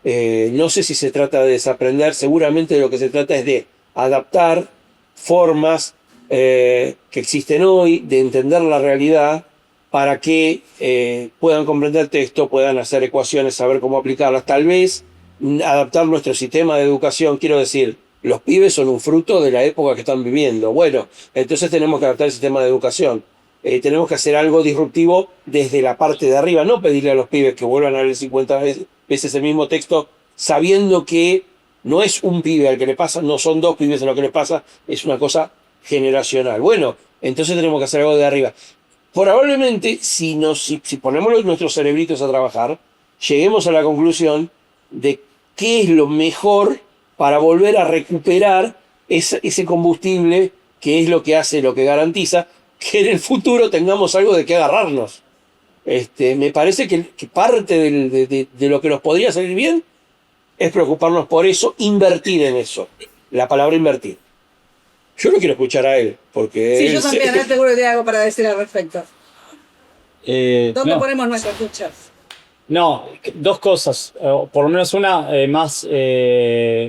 No sé si se trata de desaprender, seguramente de lo que se trata es de adaptar formas que existen hoy, de entender la realidad, para que puedan comprender texto, puedan hacer ecuaciones, saber cómo aplicarlas, tal vez adaptar nuestro sistema de educación. Quiero decir, los pibes son un fruto de la época que están viviendo. Bueno, entonces tenemos que adaptar el sistema de educación. Tenemos que hacer algo disruptivo desde la parte de arriba, no pedirle a los pibes que vuelvan a leer 50 veces el mismo texto, sabiendo que no es un pibe al que le pasa, no son dos pibes a lo que les pasa, es una cosa generacional. Bueno, entonces tenemos que hacer algo de arriba. Probablemente, si ponemos nuestros cerebritos a trabajar, lleguemos a la conclusión de qué es lo mejor para volver a recuperar ese combustible, que es lo que hace, lo que garantiza que en el futuro tengamos algo de qué agarrarnos. Me parece que parte de lo que nos podría salir bien es preocuparnos por eso, invertir en eso. La palabra invertir. Yo lo quiero escuchar a él, porque... Sí, yo también, seguro que tiene algo para decir al respecto. ¿Dónde ponemos nuestras luchas? No, dos cosas, por lo menos una más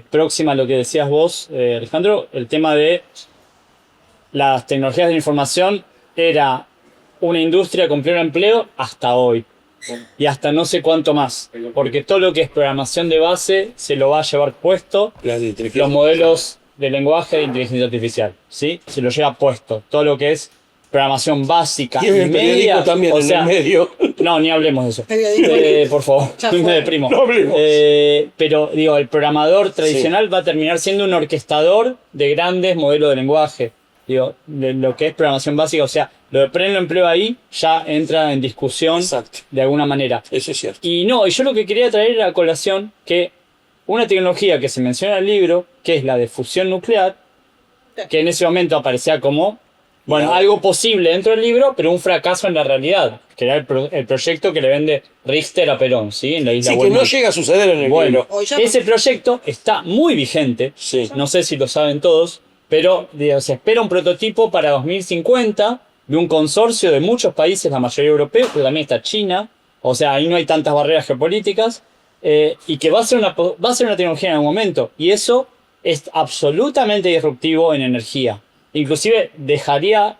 próxima a lo que decías vos, Alejandro. El tema de las tecnologías de la información era una industria con pleno empleo hasta hoy, y hasta no sé cuánto más, porque todo lo que es programación de base se lo va a llevar puesto los modelos de lenguaje de inteligencia artificial, ¿sí? Se lo lleva puesto todo lo que es programación básica y media, también, o sea, en el medio. No, ni hablemos de eso. Por favor, me deprimo. No hablemos. Pero digo, el programador tradicional va a terminar siendo un orquestador de grandes modelos de lenguaje. Digo, de lo que es programación básica, o sea, lo de pleno empleo ahí ya entra en discusión. Exacto. De alguna manera. Eso es cierto. Y yo lo que quería traer a colación que una tecnología que se menciona en el libro, que es la de fusión nuclear, que en ese momento aparecía como algo posible dentro del libro, pero un fracaso en la realidad, que era el proyecto que le vende Richter a Perón, ¿sí? En la isla que no llega a suceder en el libro. Ese proyecto está muy vigente, sí. No sé si lo saben todos, pero se espera un prototipo para 2050 de un consorcio de muchos países, la mayoría europeos, pero también está China, o sea, ahí no hay tantas barreras geopolíticas, y que va a ser una tecnología en algún momento, y eso es absolutamente disruptivo en energía. Inclusive dejaría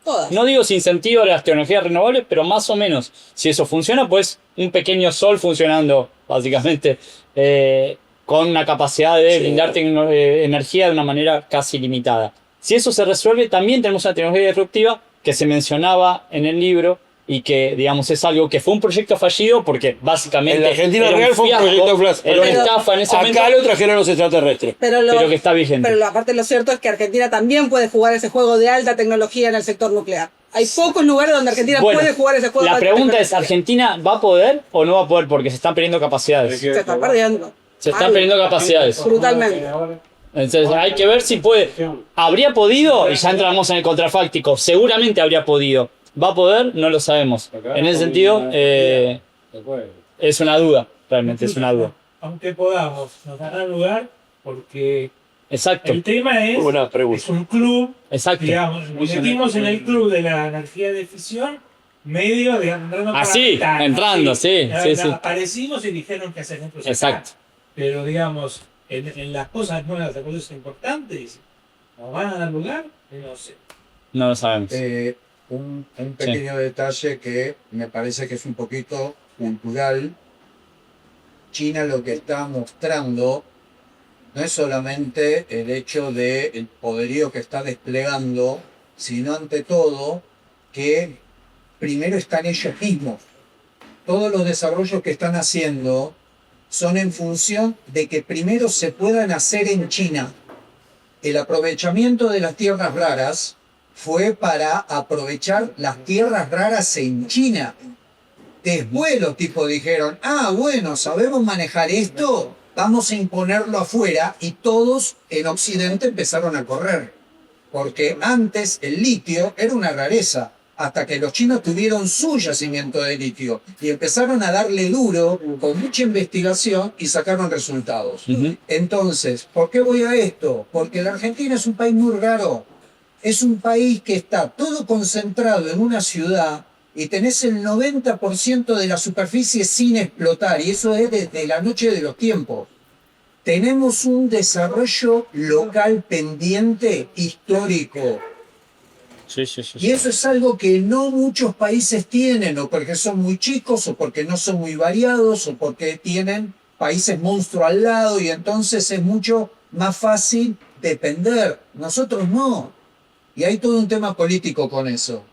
Todas. No digo sin sentido a las tecnologías renovables, pero más o menos. Si eso funciona, pues un pequeño sol funcionando, básicamente, con una capacidad de brindar energía de una manera casi limitada. Si eso se resuelve, también tenemos una tecnología disruptiva que se mencionaba en el libro y que, digamos, es algo que fue un proyecto fallido porque básicamente En la Argentina era real fue un proyecto flash. era una estafa en ese momento, Acá lo trajeron los extraterrestres. pero que está vigente. Pero aparte lo cierto es que Argentina también puede jugar ese juego de alta tecnología en el sector nuclear. Hay pocos lugares donde Argentina Bueno, puede jugar ese juego de la alta pregunta es, tecnología. ¿Argentina va a poder o no va a poder? Porque se están perdiendo capacidades. Se está perdiendo. Se están perdiendo capacidades. Brutalmente. Entonces hay que ver si puede. ¿Habría podido? Y ya entramos en el contrafáctico. Seguramente habría podido. ¿Va a poder? No lo sabemos. En ese sentido, es una duda. Realmente es una duda. Aunque podamos, nos dará lugar porque Exacto. el tema es, Buena pregunta. es un club, Exacto. digamos, nos metimos en el club de la energía de fisión, medio de entrando para Así, la ventana, entrando, así. sí. Aparecimos y dijeron que hacer un proyecto. Exacto. Pero digamos, en las cosas nuevas, las cosas importantes, ¿nos van a dar lugar? No sé. No lo sabemos. Un pequeño detalle que me parece que es un poquito cultural. China lo que está mostrando no es solamente el hecho del poderío que está desplegando, sino ante todo que primero están ellos mismos. Todos los desarrollos que están haciendo son en función de que primero se puedan hacer en China. El aprovechamiento de las tierras raras fue para aprovechar las tierras raras en China. Después los tipos dijeron, bueno, sabemos manejar esto, vamos a imponerlo afuera, y todos en Occidente empezaron a correr. Porque antes el litio era una rareza, hasta que los chinos tuvieron su yacimiento de litio y empezaron a darle duro con mucha investigación y sacaron resultados. Entonces, ¿por qué voy a esto? Porque la Argentina es un país muy raro. Es un país que está todo concentrado en una ciudad y tenés el 90% de la superficie sin explotar, y eso es desde la noche de los tiempos. Tenemos un desarrollo local pendiente histórico. Sí. Y eso es algo que no muchos países tienen, o porque son muy chicos, o porque no son muy variados, o porque tienen países monstruos al lado, y entonces es mucho más fácil depender. Nosotros no. Y hay todo un tema político con eso,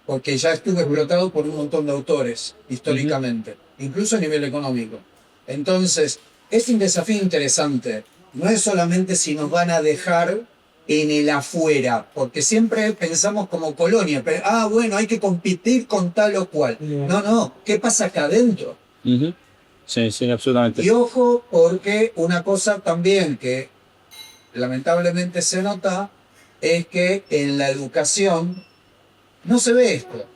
porque ya estuvo explotado por un montón de autores, históricamente, incluso a nivel económico. Entonces, es un desafío interesante. No es solamente si nos van a dejar en el afuera, porque siempre pensamos como colonia, pero, bueno, hay que competir con tal o cual. No, ¿qué pasa acá adentro? Sí, absolutamente. Y ojo, porque una cosa también que lamentablemente se nota es que en la educación no se ve esto.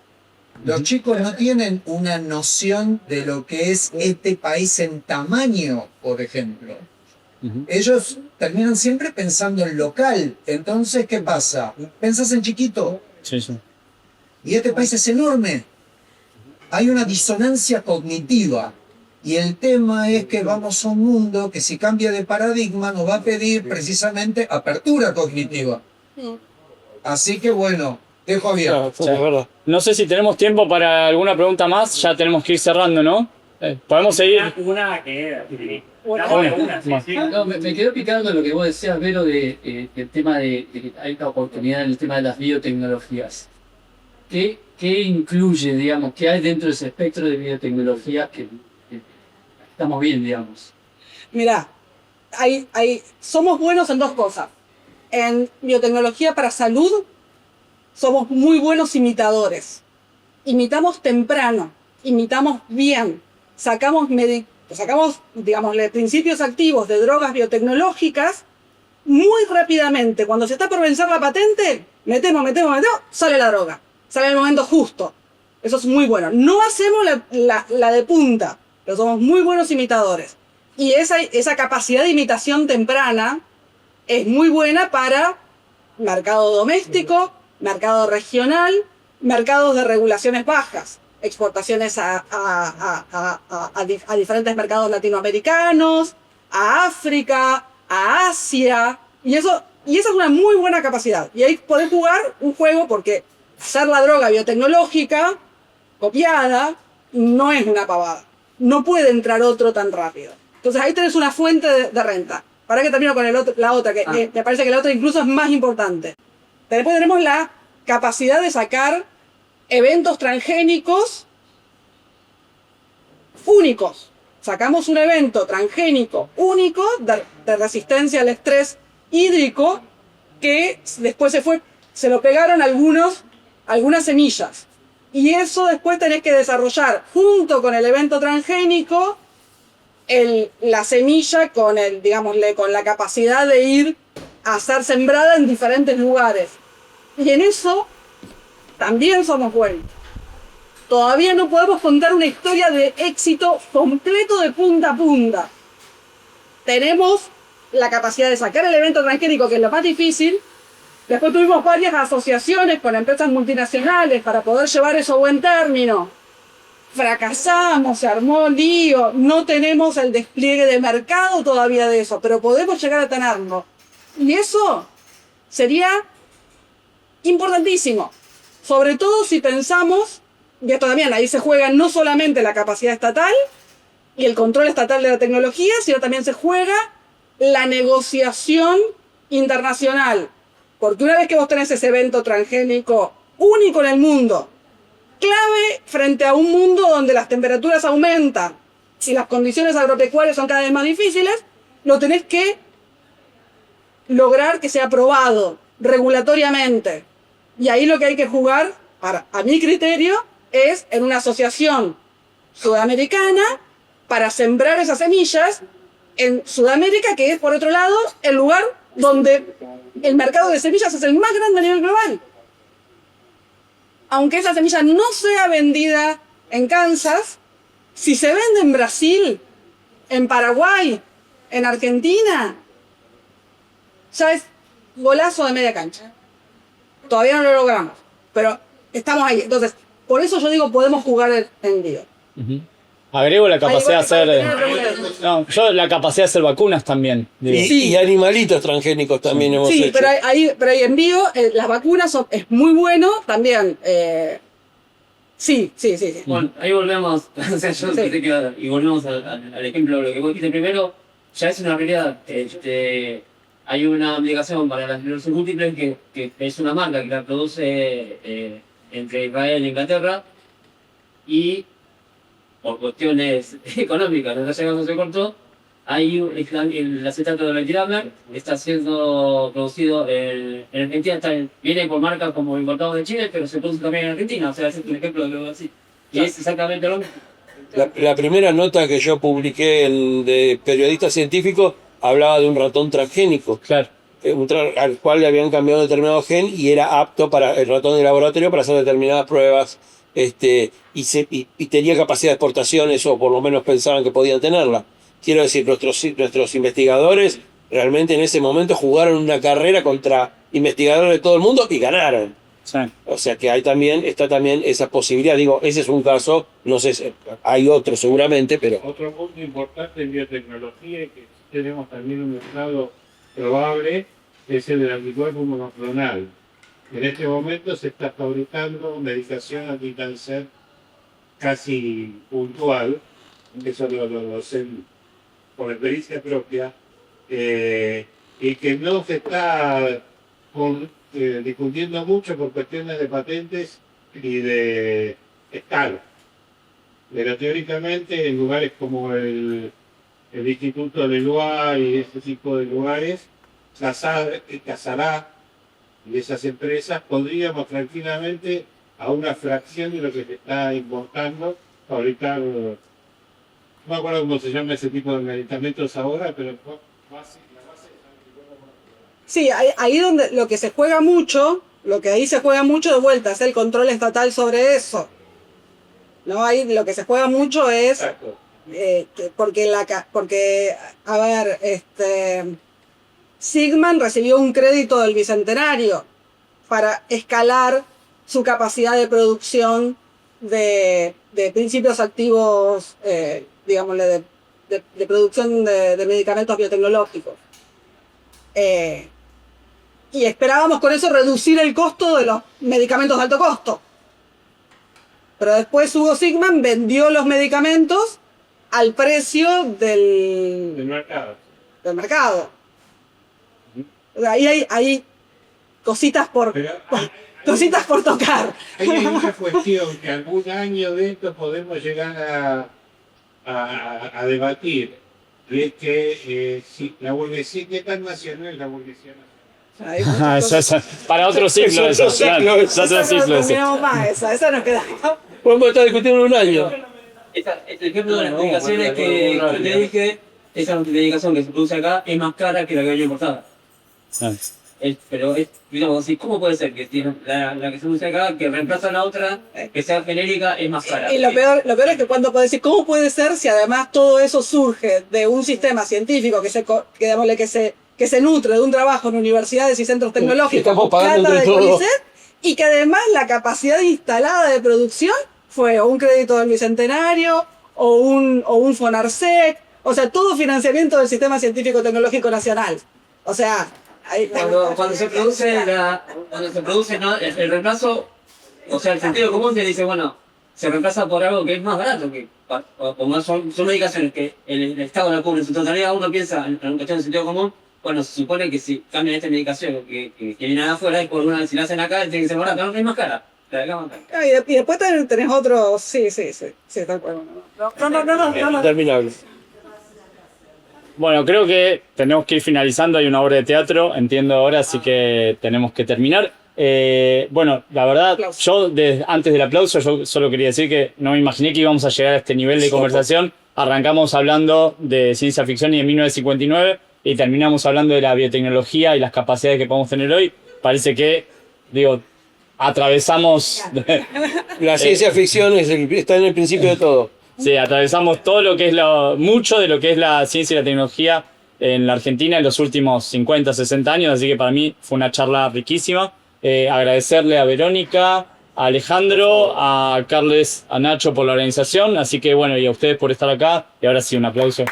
Los chicos no tienen una noción de lo que es este país en tamaño, por ejemplo. Ellos terminan siempre pensando en local. Entonces, ¿qué pasa? Pensás en chiquito. Sí. Y este país es enorme. Hay una disonancia cognitiva. Y el tema es que vamos a un mundo que, si cambia de paradigma, nos va a pedir precisamente apertura cognitiva. Así que bueno, dejo abierto. Es verdad. No sé si tenemos tiempo para alguna pregunta más. Ya tenemos que ir cerrando, ¿no? Podemos seguir. Una que sí. No, me quedó picando lo que vos decías, Vero, del tema de que hay una oportunidad en el tema de las biotecnologías. ¿Qué incluye, digamos, qué hay dentro de ese espectro de biotecnologías que estamos bien, digamos? Mirá, somos buenos en dos cosas. En biotecnología para salud, somos muy buenos imitadores. Imitamos temprano, imitamos bien, sacamos, digamos, principios activos de drogas biotecnológicas muy rápidamente. Cuando se está por vencer la patente, metemos, sale la droga. Sale en el momento justo. Eso es muy bueno. No hacemos la de punta, pero somos muy buenos imitadores. Y esa capacidad de imitación temprana es muy buena para mercado doméstico, mercado regional, mercados de regulaciones bajas, exportaciones a diferentes mercados latinoamericanos, a África, a Asia, y esa es una muy buena capacidad. Y ahí podés jugar un juego porque hacer la droga biotecnológica copiada no es una pavada. No puede entrar otro tan rápido. Entonces ahí tenés una fuente de renta. Para que termino con la otra, que me parece que la otra incluso es más importante. Después tenemos la capacidad de sacar eventos transgénicos únicos. Sacamos un evento transgénico único de resistencia al estrés hídrico que después se lo pegaron algunas semillas. Y eso después tenés que desarrollar junto con el evento transgénico la semilla con la capacidad de ir a ser sembrada en diferentes lugares. Y en eso también somos buenos. Todavía no podemos contar una historia de éxito completo de punta a punta. Tenemos la capacidad de sacar el evento transgénico, que es lo más difícil. Después tuvimos varias asociaciones con empresas multinacionales para poder llevar eso a buen término. Fracasamos, se armó lío, no tenemos el despliegue de mercado todavía de eso, pero podemos llegar a tenerlo. Y eso sería importantísimo, sobre todo si pensamos, y esto también, ahí se juega no solamente la capacidad estatal y el control estatal de la tecnología, sino también se juega la negociación internacional. Porque una vez que vos tenés ese evento transgénico único en el mundo, clave frente a un mundo donde las temperaturas aumentan y las condiciones agropecuarias son cada vez más difíciles, lo tenés que lograr que sea aprobado regulatoriamente. Y ahí lo que hay que jugar, a mi criterio, es en una asociación sudamericana para sembrar esas semillas en Sudamérica, que es, por otro lado, el lugar donde el mercado de semillas es el más grande a nivel global. Aunque esa semilla no sea vendida en Kansas, si se vende en Brasil, en Paraguay, en Argentina, ya es golazo de media cancha. Todavía no lo logramos, pero estamos ahí. Entonces, por eso yo digo, podemos jugar en lío. Agrego la capacidad la capacidad de hacer vacunas también. Y animalitos transgénicos también hemos hecho. Pero hay envío, las vacunas es muy bueno también. Sí. Bueno, ahí volvemos, o sea, y volvemos al ejemplo de lo que vos dijiste primero, ya es una realidad. Hay una obligación para la esclerosis múltiple que es una marca que la produce entre Israel e Inglaterra, y por cuestiones económicas, no se cortó. El acetato de Ventilamer está siendo producido en Argentina, viene por marcas como importados de Chile, pero se produce también en Argentina, o sea, ese es un ejemplo de lo que voy a decir. Y es exactamente lo mismo. La primera nota que yo publiqué de periodista científico hablaba de un ratón transgénico, Claro. Al cual le habían cambiado determinado gen y era apto para el ratón de laboratorio para hacer determinadas pruebas, y tenía capacidad de exportación, eso por lo menos pensaban que podían tenerla. Quiero decir, nuestros investigadores realmente en ese momento jugaron una carrera contra investigadores de todo el mundo y ganaron. Sí. O sea que está también esa posibilidad. Digo, ese es un caso, no sé, hay otros seguramente, pero... Otro punto importante en biotecnología es que tenemos también un mercado probable, es el del anticuerpo monoclonal. En este momento se está fabricando medicación anticáncer casi puntual, eso lo sé por experiencia propia, y que no se está difundiendo mucho por cuestiones de patentes y de escala. Pero teóricamente en lugares como el Instituto de Loire y ese tipo de lugares, Casará y esas empresas, podríamos tranquilamente, a una fracción de lo que se está importando, fabricar, no me acuerdo cómo se llama ese tipo de medicamentos ahora, pero la base Sí, ahí donde lo que se juega mucho, de vuelta es el control estatal sobre eso. ¿No? Ahí lo que se juega mucho es porque a ver, Sigman recibió un crédito del Bicentenario para escalar su capacidad de producción de principios activos, digámosle, de producción de medicamentos biotecnológicos. y esperábamos con eso reducir el costo de los medicamentos de alto costo. Pero después Hugo Sigman vendió los medicamentos al precio del mercado. O sea, ahí hay cositas por tocar. Hay una cuestión que algún año de esto podemos llegar a debatir, es que si la burguesía, ¿qué tan nacional es la burguesía nacional? Para otro ciclo eso. Esa nos queda. Podemos estar discutiendo un año. El ejemplo de las medicaciones que te dije, esa medicación que se produce acá es más cara que la que hay importada. Pero digamos así, ¿cómo puede ser que la que se produce acá, que reemplaza a la otra, que sea genérica, es más cara? Y lo peor es que cuando puedes decir, ¿cómo puede ser si además todo eso surge de un sistema científico que se nutre de un trabajo en universidades y centros tecnológicos, estamos pagando plata entre de todos, CONICET, y que además la capacidad instalada de producción fue o un crédito del Bicentenario o un Fonarsec, o sea, todo financiamiento del Sistema Científico Tecnológico Nacional. O sea, cuando se produce ¿no? el reemplazo, o sea, el sentido común te dice, bueno, se reemplaza por algo que es más barato, como son medicaciones que el Estado la cubre en su totalidad. Uno piensa en una cuestión de sentido común. Bueno, se supone que si cambian esta medicación que viene de afuera, y por una si la hacen acá, tiene que ser barata, no es más cara. La de acá más cara. Y después tenés otros, sí, tal cual. No. Interminable. Bueno, creo que tenemos que ir finalizando, hay una obra de teatro, entiendo ahora, así que tenemos que terminar. Bueno, la verdad, yo antes del aplauso, yo solo quería decir que no me imaginé que íbamos a llegar a este nivel de conversación. Arrancamos hablando de ciencia ficción y de 1959 y terminamos hablando de la biotecnología y las capacidades que podemos tener hoy. Parece que, atravesamos... La ciencia ficción está en el principio de todo. Sí, atravesamos todo lo que es mucho de lo que es la ciencia y la tecnología en la Argentina en los últimos 50, 60 años, así que para mí fue una charla riquísima. Agradecerle a Verónica, a Alejandro, a Carles, a Nacho por la organización, así que bueno, y a ustedes por estar acá, y ahora sí, un aplauso.